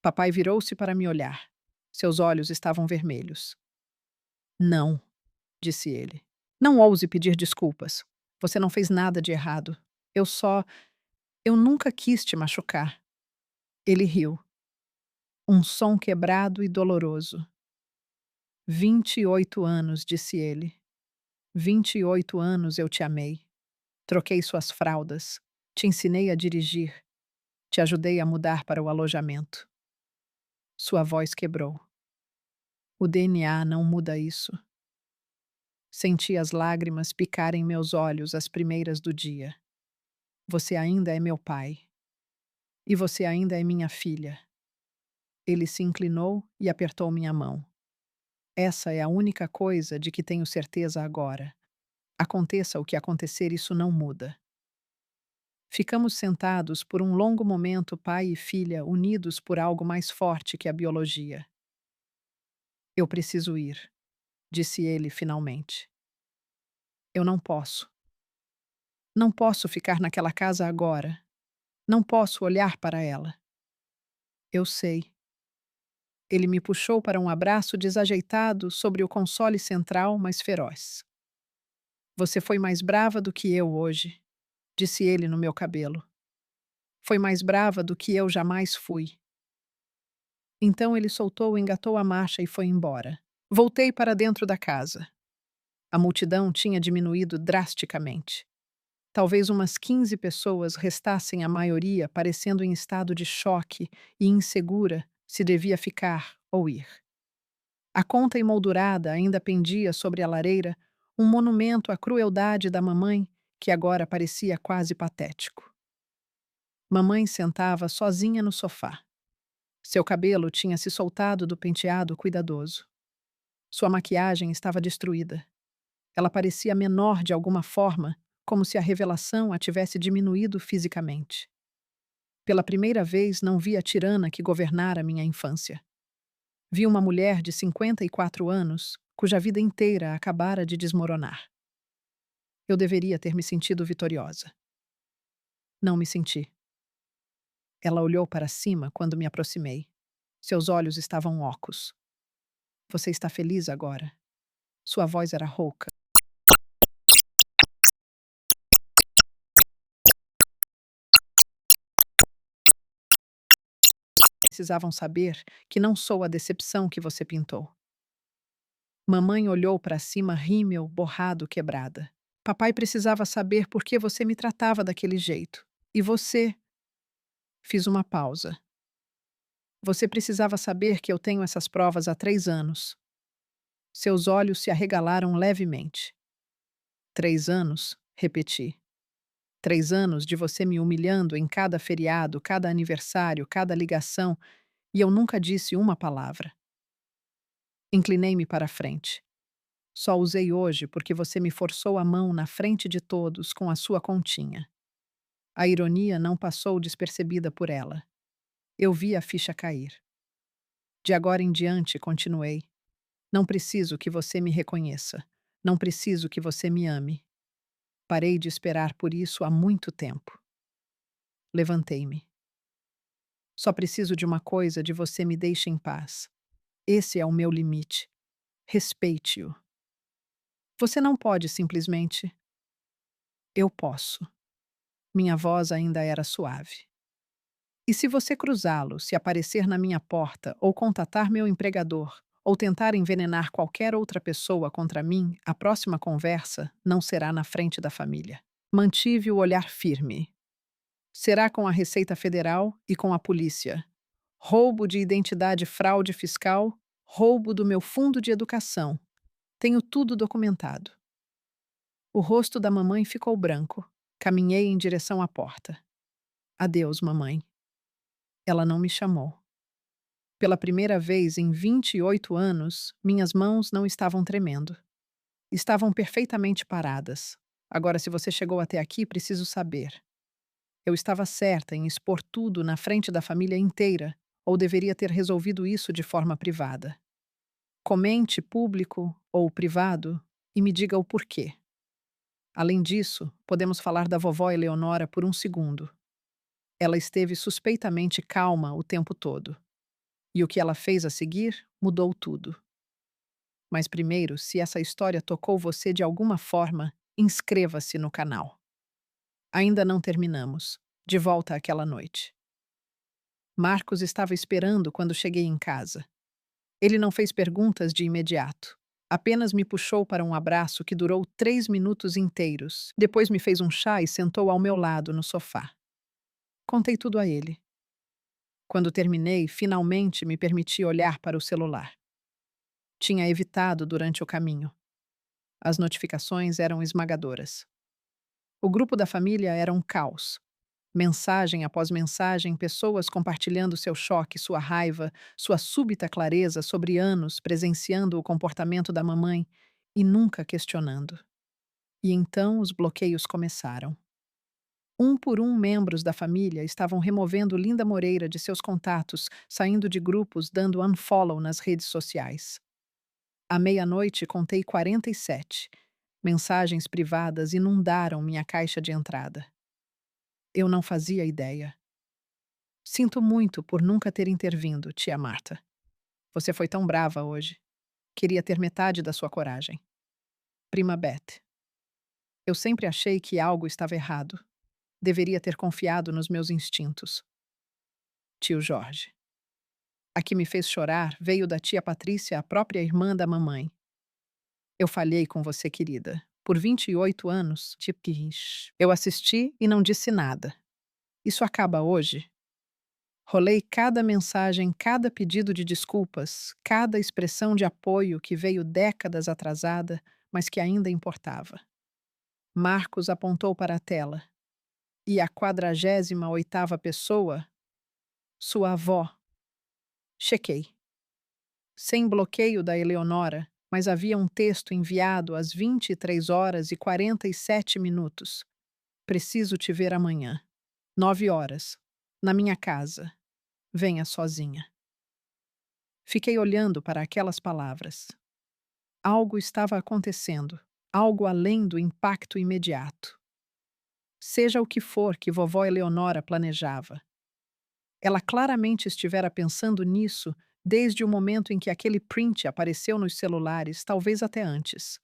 Papai virou-se para me olhar. Seus olhos estavam vermelhos. Não, disse ele. Não ouse pedir desculpas. Você não fez nada de errado. Eu só. Eu nunca quis te machucar. Ele riu. Um som quebrado e doloroso. 28 anos, disse ele. 28 anos eu te amei. Troquei suas fraldas. Te ensinei a dirigir. Te ajudei a mudar para o alojamento. Sua voz quebrou. O DNA não muda isso. Senti as lágrimas picarem meus olhos as primeiras do dia. Você ainda é meu pai. E você ainda é minha filha. Ele se inclinou e apertou minha mão. Essa é a única coisa de que tenho certeza agora. Aconteça o que acontecer, isso não muda. Ficamos sentados por um longo momento, pai e filha, unidos por algo mais forte que a biologia. Eu preciso ir, disse ele finalmente. Eu não posso. Não posso ficar naquela casa agora. Não posso olhar para ela. Eu sei. Ele me puxou para um abraço desajeitado sobre o console central, mas feroz. Você foi mais brava do que eu hoje, disse ele no meu cabelo. Foi mais brava do que eu jamais fui. Então ele soltou, engatou a marcha e foi embora. Voltei para dentro da casa. A multidão tinha diminuído drasticamente. Talvez umas 15 pessoas restassem, a maioria parecendo em estado de choque e insegura se devia ficar ou ir. A conta emoldurada ainda pendia sobre a lareira, um monumento à crueldade da mamãe que agora parecia quase patético. Mamãe sentava sozinha no sofá. Seu cabelo tinha se soltado do penteado cuidadoso. Sua maquiagem estava destruída. Ela parecia menor de alguma forma, como se a revelação a tivesse diminuído fisicamente. Pela primeira vez, não vi a tirana que governara minha infância. Vi uma mulher de 54 anos, cuja vida inteira acabara de desmoronar. Eu deveria ter me sentido vitoriosa. Não me senti. Ela olhou para cima quando me aproximei. Seus olhos estavam ocos. Você está feliz agora? Sua voz era rouca. Precisavam saber que não sou a decepção que você pintou. Mamãe olhou para cima, rímel, borrado, quebrada. Papai precisava saber por que você me tratava daquele jeito. E você? Fiz uma pausa. Você precisava saber que eu tenho essas provas há 3 anos. Seus olhos se arregalaram levemente. 3 anos? Repeti. 3 anos de você me humilhando em cada feriado, cada aniversário, cada ligação, e eu nunca disse uma palavra. Inclinei-me para a frente. Só usei hoje porque você me forçou a mão na frente de todos com a sua continha. A ironia não passou despercebida por ela. Eu vi a ficha cair. De agora em diante, continuei. Não preciso que você me reconheça. Não preciso que você me ame. Parei de esperar por isso há muito tempo. Levantei-me. Só preciso de uma coisa: de você me deixe em paz. Esse é o meu limite. Respeite-o. Você não pode simplesmente. Eu posso. Minha voz ainda era suave. E se você cruzá-lo, se aparecer na minha porta, ou contatar meu empregador, ou tentar envenenar qualquer outra pessoa contra mim, a próxima conversa não será na frente da família. Mantive o olhar firme. Será com a Receita Federal e com a polícia. Roubo de identidade, fraude fiscal, roubo do meu fundo de educação. Tenho tudo documentado. O rosto da mamãe ficou branco. Caminhei em direção à porta. Adeus, mamãe. Ela não me chamou. Pela primeira vez em 28 anos, minhas mãos não estavam tremendo. Estavam perfeitamente paradas. Agora, se você chegou até aqui, preciso saber. Eu estava certa em expor tudo na frente da família inteira, ou deveria ter resolvido isso de forma privada? Comente, público ou privado, e me diga o porquê. Além disso, podemos falar da vovó Eleonora por um segundo. Ela esteve suspeitamente calma o tempo todo. E o que ela fez a seguir mudou tudo. Mas primeiro, se essa história tocou você de alguma forma, inscreva-se no canal. Ainda não terminamos. De volta àquela noite. Marcos estava esperando quando cheguei em casa. Ele não fez perguntas de imediato. Apenas me puxou para um abraço que durou 3 minutos inteiros. Depois me fez um chá e sentou ao meu lado no sofá. Contei tudo a ele. Quando terminei, finalmente me permiti olhar para o celular. Tinha evitado durante o caminho. As notificações eram esmagadoras. O grupo da família era um caos. Mensagem após mensagem, pessoas compartilhando seu choque, sua raiva, sua súbita clareza sobre anos presenciando o comportamento da mamãe e nunca questionando. E então os bloqueios começaram. Um por um, membros da família estavam removendo Linda Moreira de seus contatos, saindo de grupos, dando unfollow nas redes sociais. À meia-noite, contei 47. Mensagens privadas inundaram minha caixa de entrada. Eu não fazia ideia. Sinto muito por nunca ter intervindo, tia Marta. Você foi tão brava hoje. Queria ter metade da sua coragem. Prima Beth. Eu sempre achei que algo estava errado. Deveria ter confiado nos meus instintos. Tio Jorge. A que me fez chorar veio da tia Patrícia, a própria irmã da mamãe. Eu falhei com você, querida. Por 28 anos, te quis. Eu assisti e não disse nada. Isso acaba hoje? Rolei cada mensagem, cada pedido de desculpas, cada expressão de apoio que veio décadas atrasada, mas que ainda importava. Marcos apontou para a tela. E a 48ª pessoa? Sua avó. Chequei. Sem bloqueio da Eleonora, mas havia um texto enviado às 23h47. Preciso te ver amanhã. 9 horas. Na minha casa. Venha sozinha. Fiquei olhando para aquelas palavras. Algo estava acontecendo, algo além do impacto imediato. Seja o que for que vovó Eleonora planejava. Ela claramente estivera pensando nisso desde o momento em que aquele print apareceu nos celulares, talvez até antes.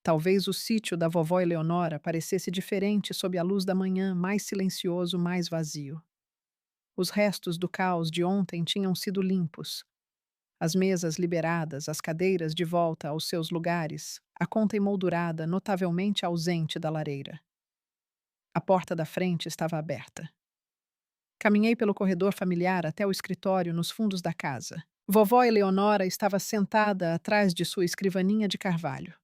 Talvez o sítio da vovó Eleonora parecesse diferente sob a luz da manhã, mais silencioso, mais vazio. Os restos do caos de ontem tinham sido limpos. As mesas liberadas, as cadeiras de volta aos seus lugares, a conta emoldurada notavelmente ausente da lareira. A porta da frente estava aberta. Caminhei pelo corredor familiar até o escritório nos fundos da casa. Vovó Eleonora estava sentada atrás de sua escrivaninha de carvalho.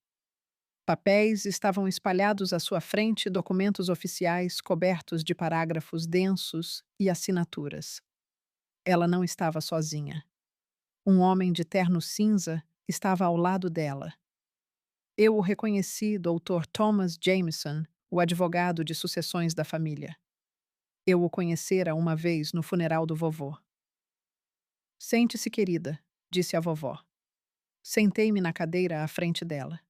Papéis estavam espalhados à sua frente, documentos oficiais cobertos de parágrafos densos e assinaturas. Ela não estava sozinha. Um homem de terno cinza estava ao lado dela. Eu o reconheci, Dr. Thomas Jameson, o advogado de sucessões da família. Eu o conhecera uma vez no funeral do vovô. Sente-se, querida, disse a vovó. Sentei-me na cadeira à frente dela.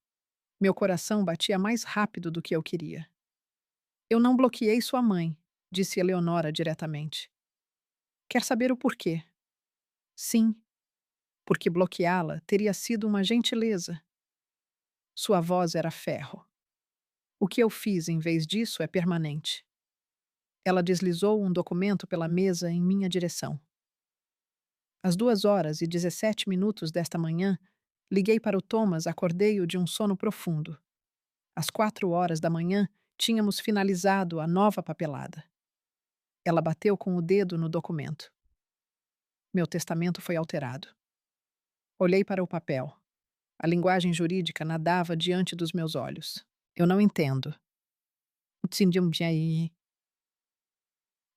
Meu coração batia mais rápido do que eu queria. Eu não bloqueei sua mãe, disse Eleonora diretamente. Quer saber o porquê? Sim, porque bloqueá-la teria sido uma gentileza. Sua voz era ferro. O que eu fiz em vez disso é permanente. Ela deslizou um documento pela mesa em minha direção. Às 2h17 desta manhã, liguei para o Thomas, acordei-o de um sono profundo. Às 4 horas da manhã, tínhamos finalizado a nova papelada. Ela bateu com o dedo no documento. Meu testamento foi alterado. Olhei para o papel. A linguagem jurídica nadava diante dos meus olhos. Eu não entendo.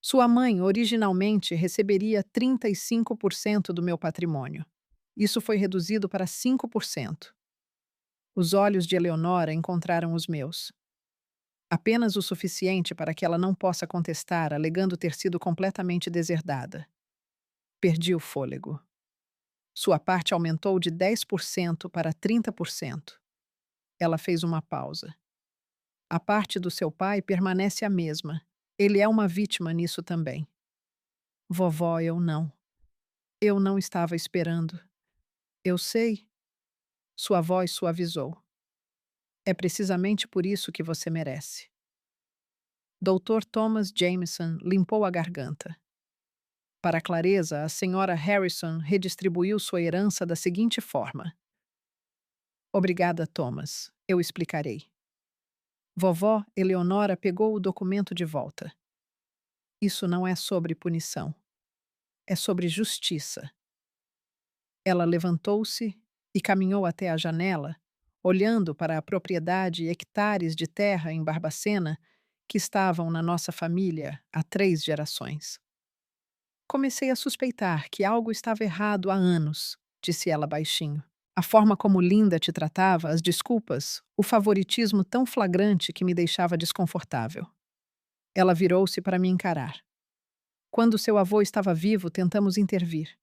Sua mãe originalmente receberia 35% do meu patrimônio. Isso foi reduzido para 5%. Os olhos de Eleonora encontraram os meus. Apenas o suficiente para que ela não possa contestar, alegando ter sido completamente deserdada. Perdi o fôlego. Sua parte aumentou de 10% para 30%. Ela fez uma pausa. A parte do seu pai permanece a mesma. Ele é uma vítima nisso também. Vovó, eu não. Eu não estava esperando. Eu sei. Sua voz suavizou. É precisamente por isso que você merece. Dr. Thomas Jameson limpou a garganta. Para a clareza, a senhora Harrison redistribuiu sua herança da seguinte forma. Obrigada, Thomas. Eu explicarei. Vovó Eleonora pegou o documento de volta. Isso não é sobre punição. É sobre justiça. Ela levantou-se e caminhou até a janela, olhando para a propriedade e hectares de terra em Barbacena que estavam na nossa família há 3 gerações. Comecei a suspeitar que algo estava errado há anos, disse ela baixinho. A forma como Linda te tratava, as desculpas, o favoritismo tão flagrante que me deixava desconfortável. Ela virou-se para me encarar. Quando seu avô estava vivo, tentamos intervir.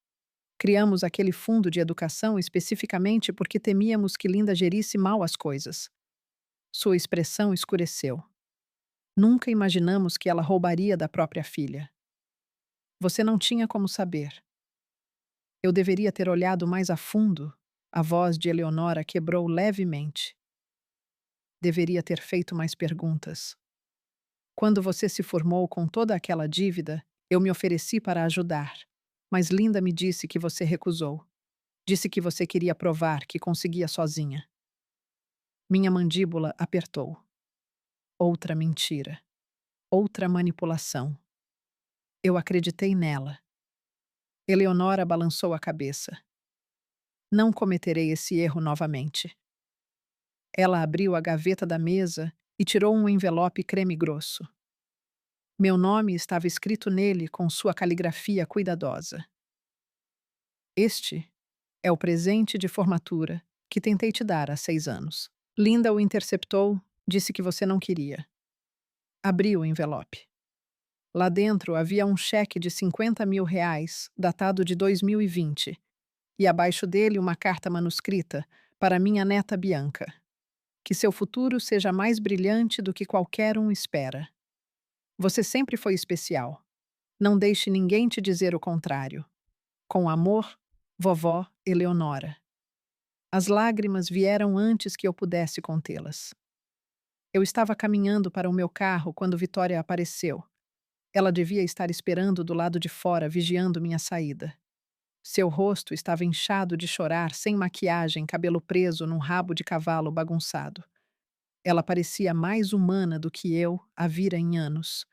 Criamos aquele fundo de educação especificamente porque temíamos que Linda gerisse mal as coisas. Sua expressão escureceu. Nunca imaginamos que ela roubaria da própria filha. Você não tinha como saber. Eu deveria ter olhado mais a fundo. A voz de Eleonora quebrou levemente. Deveria ter feito mais perguntas. Quando você se formou com toda aquela dívida, eu me ofereci para ajudar. Mas Linda me disse que você recusou. Disse que você queria provar que conseguia sozinha. Minha mandíbula apertou. Outra mentira. Outra manipulação. Eu acreditei nela. Eleonora balançou a cabeça. Não cometerei esse erro novamente. Ela abriu a gaveta da mesa e tirou um envelope creme grosso. Meu nome estava escrito nele com sua caligrafia cuidadosa. Este é o presente de formatura que tentei te dar há 6 anos. Linda o interceptou, disse que você não queria. Abriu o envelope. Lá dentro havia um cheque de R$ 50.000, datado de 2020, e abaixo dele uma carta manuscrita para minha neta Bianca. Que seu futuro seja mais brilhante do que qualquer um espera. Você sempre foi especial. Não deixe ninguém te dizer o contrário. Com amor, vovó Eleonora. As lágrimas vieram antes que eu pudesse contê-las. Eu estava caminhando para o meu carro quando Vitória apareceu. Ela devia estar esperando do lado de fora, vigiando minha saída. Seu rosto estava inchado de chorar, sem maquiagem, cabelo preso num rabo de cavalo bagunçado. Ela parecia mais humana do que eu a vira em anos.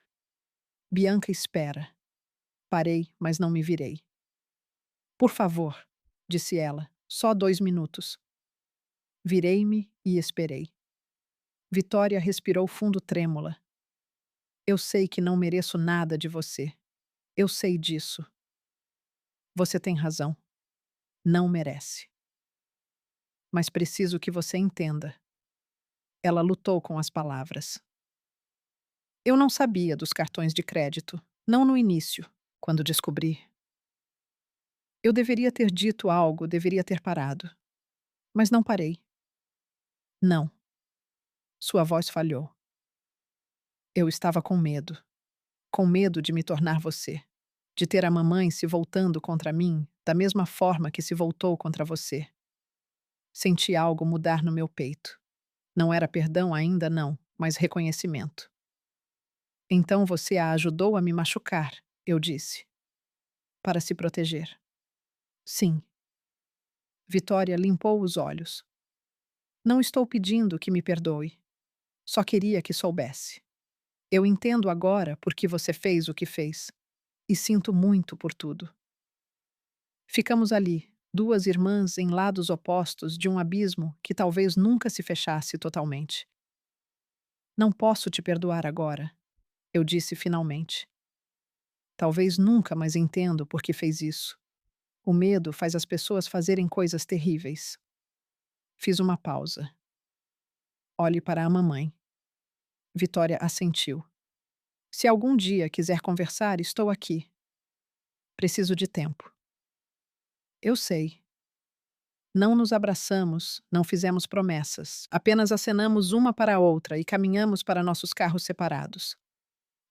Bianca espera. Parei, mas não me virei. Por favor, disse ela, só 2 minutos. Virei-me e esperei. Vitória respirou fundo trêmula. Eu sei que não mereço nada de você. Eu sei disso. Você tem razão. Não merece. Mas preciso que você entenda. Ela lutou com as palavras. Eu não sabia dos cartões de crédito, não no início, quando descobri. Eu deveria ter dito algo, deveria ter parado. Mas não parei. Não. Sua voz falhou. Eu estava com medo. Com medo de me tornar você. De ter a mamãe se voltando contra mim, da mesma forma que se voltou contra você. Senti algo mudar no meu peito. Não era perdão ainda, não, mas reconhecimento. Então você a ajudou a me machucar, eu disse. Para se proteger. Sim. Vitória limpou os olhos. Não estou pedindo que me perdoe. Só queria que soubesse. Eu entendo agora por que você fez o que fez. E sinto muito por tudo. Ficamos ali, duas irmãs em lados opostos de um abismo que talvez nunca se fechasse totalmente. Não posso te perdoar agora, eu disse finalmente. Talvez nunca mais entendo por que fez isso. O medo faz as pessoas fazerem coisas terríveis. Fiz uma pausa. Olhe para a mamãe. Vitória assentiu. Se algum dia quiser conversar, estou aqui. Preciso de tempo. Eu sei. Não nos abraçamos, não fizemos promessas, apenas acenamos uma para a outra e caminhamos para nossos carros separados.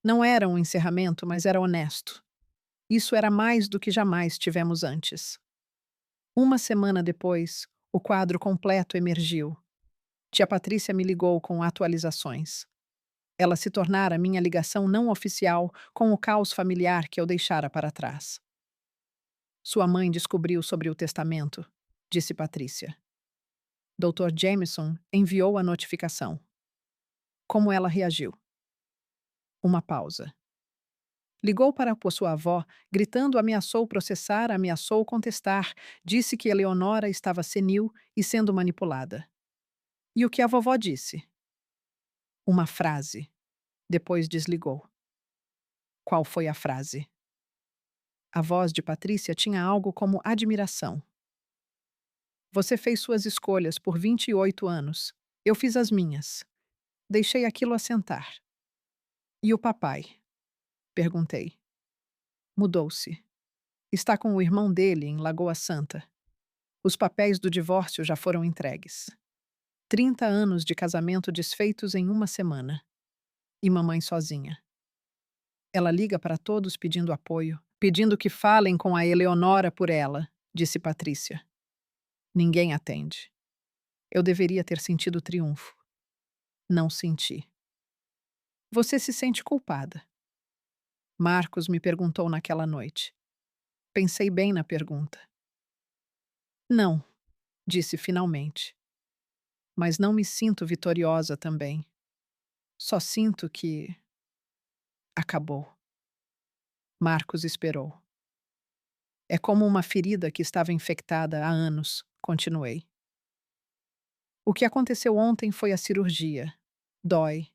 Não era um encerramento, mas era honesto. Isso era mais do que jamais tivemos antes. Uma semana depois, o quadro completo emergiu. Tia Patrícia me ligou com atualizações. Ela se tornara minha ligação não oficial com o caos familiar que eu deixara para trás. Sua mãe descobriu sobre o testamento, disse Patrícia. Dr. Jameson enviou a notificação. Como ela reagiu? Uma pausa. Ligou para sua avó, gritando, ameaçou processar, ameaçou contestar, disse que Eleonora estava senil e sendo manipulada. E o que a vovó disse? Uma frase. Depois desligou. Qual foi a frase? A voz de Patrícia tinha algo como admiração. Você fez suas escolhas por 28 anos. Eu fiz as minhas. Deixei aquilo assentar. E o papai? Perguntei. Mudou-se. Está com o irmão dele em Lagoa Santa. Os papéis do divórcio já foram entregues. 30 anos de casamento desfeitos em uma semana. E mamãe sozinha. Ela liga para todos pedindo apoio, pedindo que falem com a Eleonora por ela, disse Patrícia. Ninguém atende. Eu deveria ter sentido triunfo. Não senti. Você se sente culpada? Marcos me perguntou naquela noite. Pensei bem na pergunta. Não, disse finalmente. mas não me sinto vitoriosa também. Só sinto que acabou. Marcos esperou. É como uma ferida que estava infectada há anos, continuei. O que aconteceu ontem foi a cirurgia. Dói,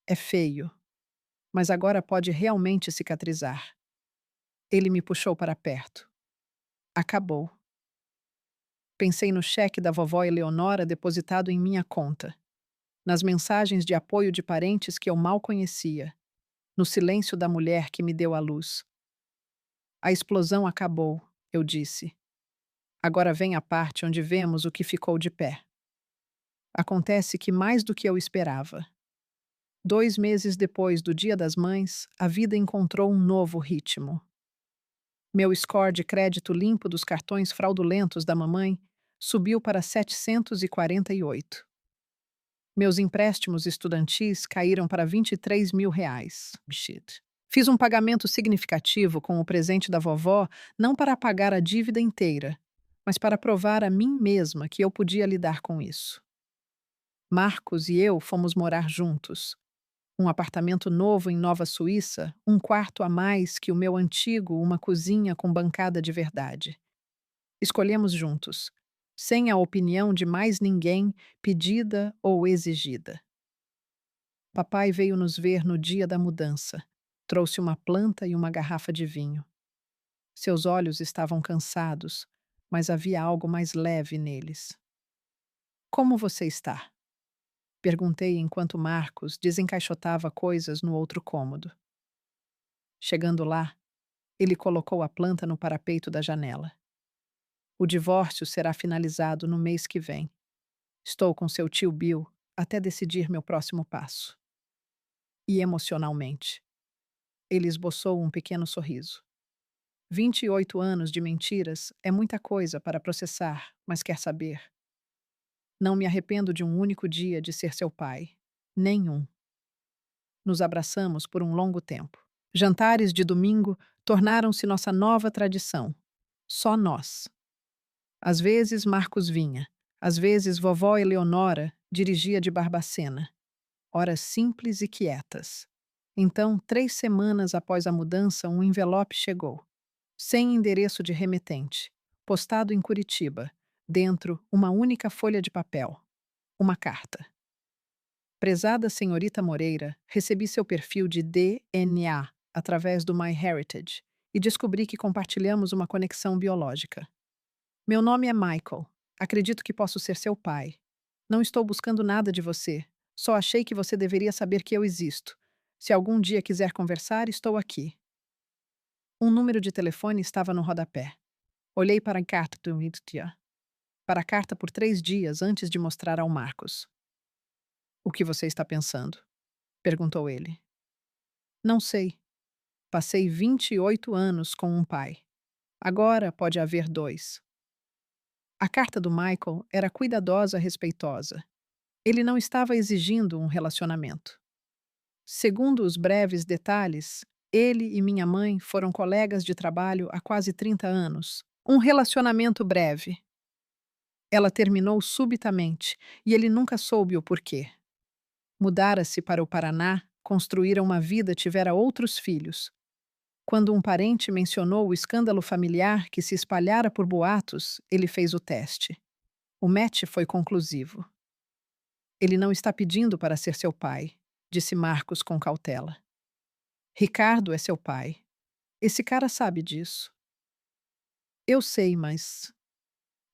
é feio, mas agora pode realmente cicatrizar. Ele me puxou para perto. Acabou. Pensei no cheque da vovó Eleonora depositado em minha conta, nas mensagens de apoio de parentes que eu mal conhecia, no silêncio da mulher que me deu a luz. A explosão acabou, eu disse. Agora vem a parte onde vemos o que ficou de pé. Acontece que mais do que eu esperava. 2 meses depois do Dia das Mães, a vida encontrou um novo ritmo. Meu score de crédito limpo dos cartões fraudulentos da mamãe subiu para 748. Meus empréstimos estudantis caíram para R$ 23.000. Shit. Fiz um pagamento significativo com o presente da vovó, não para pagar a dívida inteira, mas para provar a mim mesma que eu podia lidar com isso. Marcos e eu fomos morar juntos. Um apartamento novo em Nova Suíça, um quarto a mais que o meu antigo, uma cozinha com bancada de verdade. Escolhemos juntos, sem a opinião de mais ninguém, pedida ou exigida. Papai veio nos ver no dia da mudança. Trouxe uma planta e uma garrafa de vinho. Seus olhos estavam cansados, mas havia algo mais leve neles. Como você está? Perguntei enquanto Marcos desencaixotava coisas no outro cômodo. Chegando lá, ele colocou a planta no parapeito da janela. O divórcio será finalizado no mês que vem. Estou com seu tio Bill até decidir meu próximo passo. E emocionalmente, ele esboçou um pequeno sorriso. 28 anos de mentiras é muita coisa para processar, mas quer saber? Não me arrependo de um único dia de ser seu pai. Nenhum. Nos abraçamos por um longo tempo. Jantares de domingo tornaram-se nossa nova tradição. Só nós. Às vezes Marcos vinha, às vezes vovó Eleonora dirigia de Barbacena. Horas simples e quietas. Então, 3 semanas após a mudança, um envelope chegou. Sem endereço de remetente. Postado em Curitiba. Dentro, uma única folha de papel. Uma carta. Prezada senhorita Moreira, recebi seu perfil de DNA através do MyHeritage e descobri que compartilhamos uma conexão biológica. Meu nome é Michael. Acredito que posso ser seu pai. Não estou buscando nada de você. Só achei que você deveria saber que eu existo. Se algum dia quiser conversar, estou aqui. Um número de telefone estava no rodapé. Olhei para a carta do Mitya. Para a carta por 3 dias antes de mostrar ao Marcos. O que você está pensando? Perguntou ele. Não sei. Passei 28 anos com um pai. Agora pode haver 2. A carta do Michael era cuidadosa, respeitosa. Ele não estava exigindo um relacionamento. Segundo os breves detalhes, ele e minha mãe foram colegas de trabalho há quase 30 anos. Um relacionamento breve. Ela terminou subitamente e ele nunca soube o porquê. Mudara-se para o Paraná, construíra uma vida, tivera outros filhos. Quando um parente mencionou o escândalo familiar que se espalhara por boatos, ele fez o teste. O match foi conclusivo. Ele não está pedindo para ser seu pai, disse Marcos com cautela. Ricardo é seu pai. Esse cara sabe disso. Eu sei, mas.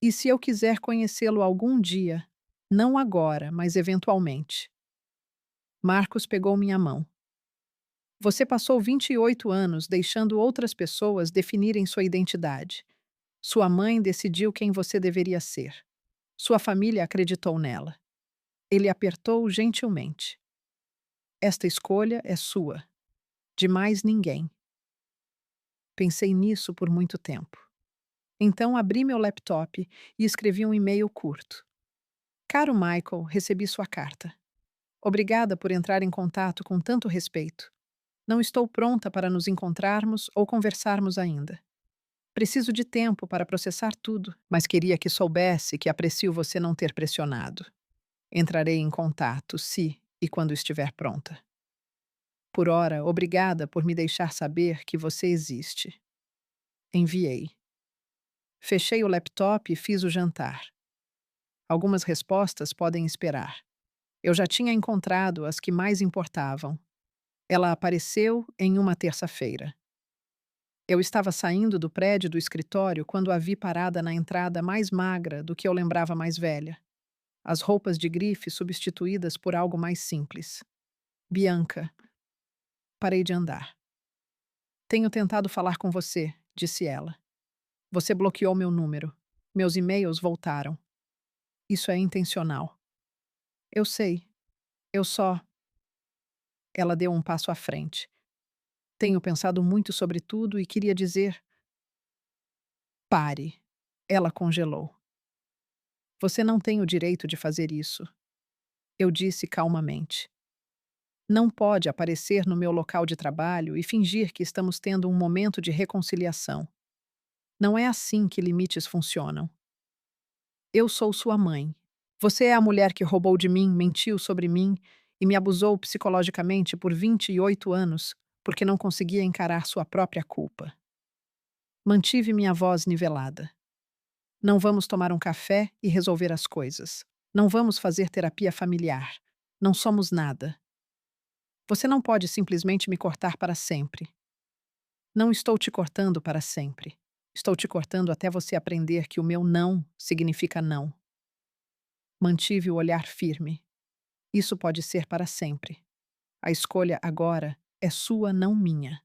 E se eu quiser conhecê-lo algum dia? Não agora, mas eventualmente. Marcos pegou minha mão. Você passou 28 anos deixando outras pessoas definirem sua identidade. Sua mãe decidiu quem você deveria ser. Sua família acreditou nela. Ele apertou gentilmente. Esta escolha é sua. De mais ninguém. Pensei nisso por muito tempo. Então abri meu laptop e escrevi um e-mail curto. Caro Michael, recebi sua carta. Obrigada por entrar em contato com tanto respeito. Não estou pronta para nos encontrarmos ou conversarmos ainda. Preciso de tempo para processar tudo, mas queria que soubesse que aprecio você não ter pressionado. Entrarei em contato se e quando estiver pronta. Por ora, obrigada por me deixar saber que você existe. Enviei. Fechei o laptop e fiz o jantar. Algumas respostas podem esperar. Eu já tinha encontrado as que mais importavam. Ela apareceu em uma terça-feira. Eu estava saindo do prédio do escritório quando a vi parada na entrada mais magra do que eu lembrava mais velha. As roupas de grife substituídas por algo mais simples. Bianca. Parei de andar. Tenho tentado falar com você, disse ela. Você bloqueou meu número. Meus e-mails voltaram. Isso é intencional. Eu sei. Eu só. Ela deu um passo à frente. Tenho pensado muito sobre tudo e queria dizer. Pare. Ela congelou. Você não tem o direito de fazer isso. Eu disse calmamente. Não pode aparecer no meu local de trabalho e fingir que estamos tendo um momento de reconciliação. Não é assim que limites funcionam. Eu sou sua mãe. Você é a mulher que roubou de mim, mentiu sobre mim e me abusou psicologicamente por 28 anos porque não conseguia encarar sua própria culpa. Mantive minha voz nivelada. Não vamos tomar um café e resolver as coisas. Não vamos fazer terapia familiar. Não somos nada. Você não pode simplesmente me cortar para sempre. Não estou te cortando para sempre. Estou te cortando até você aprender que o meu não significa não. Mantive o olhar firme. Isso pode ser para sempre. A escolha agora é sua, não minha.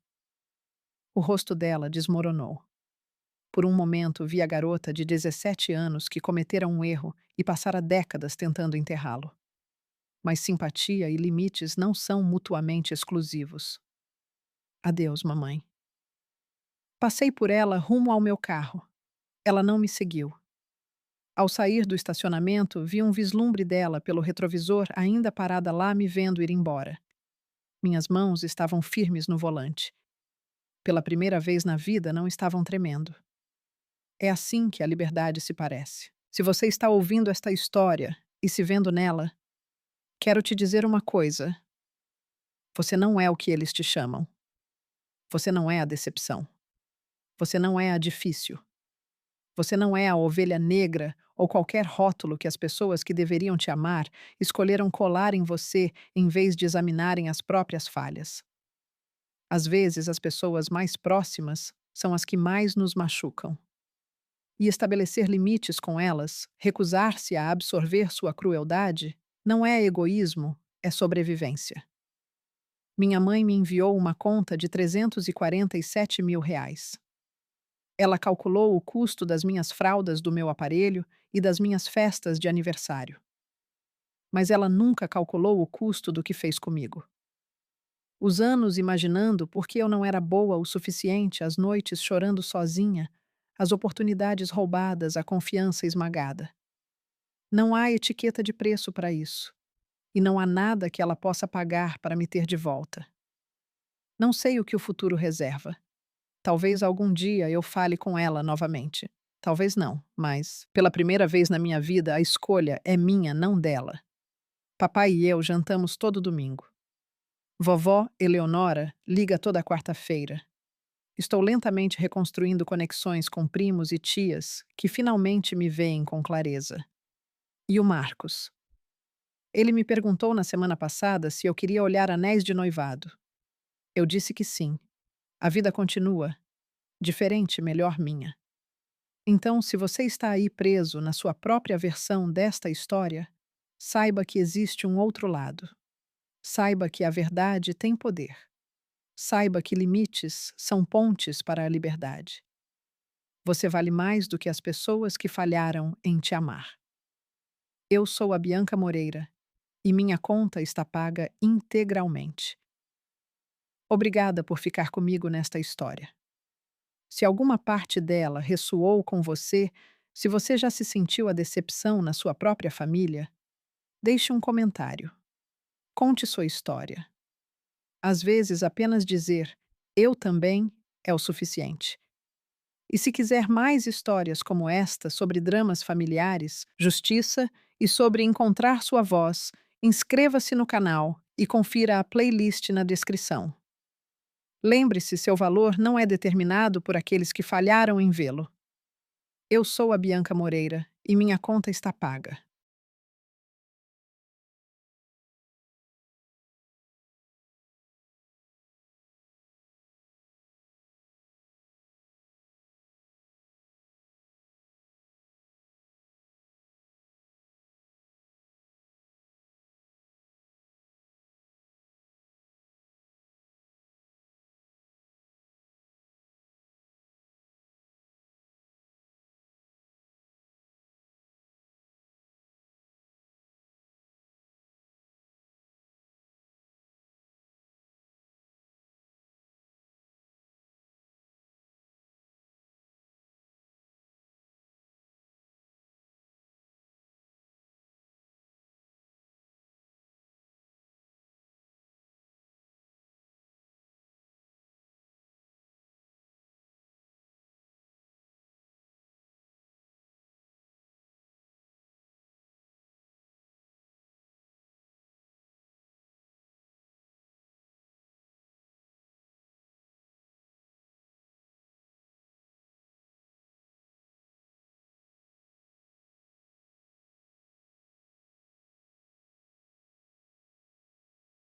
O rosto dela desmoronou. Por um momento vi a garota de 17 anos que cometera um erro e passara décadas tentando enterrá-lo. Mas simpatia e limites não são mutuamente exclusivos. Adeus, mamãe. Passei por ela rumo ao meu carro. Ela não me seguiu. Ao sair do estacionamento, vi um vislumbre dela pelo retrovisor, ainda parada lá me vendo ir embora. Minhas mãos estavam firmes no volante. Pela primeira vez na vida, não estavam tremendo. É assim que a liberdade se parece. Se você está ouvindo esta história e se vendo nela, quero te dizer uma coisa. Você não é o que eles te chamam. Você não é a decepção. Você não é a difícil. Você não é a ovelha negra ou qualquer rótulo que as pessoas que deveriam te amar escolheram colar em você em vez de examinarem as próprias falhas. Às vezes, as pessoas mais próximas são as que mais nos machucam. E estabelecer limites com elas, recusar-se a absorver sua crueldade, não é egoísmo, é sobrevivência. Minha mãe me enviou uma conta de R$ 347.000. Ela calculou o custo das minhas fraldas do meu aparelho e das minhas festas de aniversário. Mas ela nunca calculou o custo do que fez comigo. Os anos imaginando por que eu não era boa o suficiente, as noites chorando sozinha, as oportunidades roubadas, a confiança esmagada. Não há etiqueta de preço para isso. E não há nada que ela possa pagar para me ter de volta. Não sei o que o futuro reserva. Talvez algum dia eu fale com ela novamente. Talvez não, mas, pela primeira vez na minha vida, a escolha é minha, não dela. Papai e eu jantamos todo domingo. Vovó Eleonora liga toda quarta-feira. Estou lentamente reconstruindo conexões com primos e tias que finalmente me veem com clareza. E o Marcos? Ele me perguntou na semana passada se eu queria olhar anéis de noivado. Eu disse que sim. A vida continua. Diferente, melhor minha. Então, se você está aí preso na sua própria versão desta história, saiba que existe um outro lado. Saiba que a verdade tem poder. Saiba que limites são pontes para a liberdade. Você vale mais do que as pessoas que falharam em te amar. Eu sou a Bianca Moreira e minha conta está paga integralmente. Obrigada por ficar comigo nesta história. Se alguma parte dela ressoou com você, se você já se sentiu a decepção na sua própria família, deixe um comentário. Conte sua história. Às vezes, apenas dizer eu também é o suficiente. E se quiser mais histórias como esta sobre dramas familiares, justiça e sobre encontrar sua voz, inscreva-se no canal e confira a playlist na descrição. Lembre-se, seu valor não é determinado por aqueles que falharam em vê-lo. Eu sou a Bianca Moreira e minha conta está paga.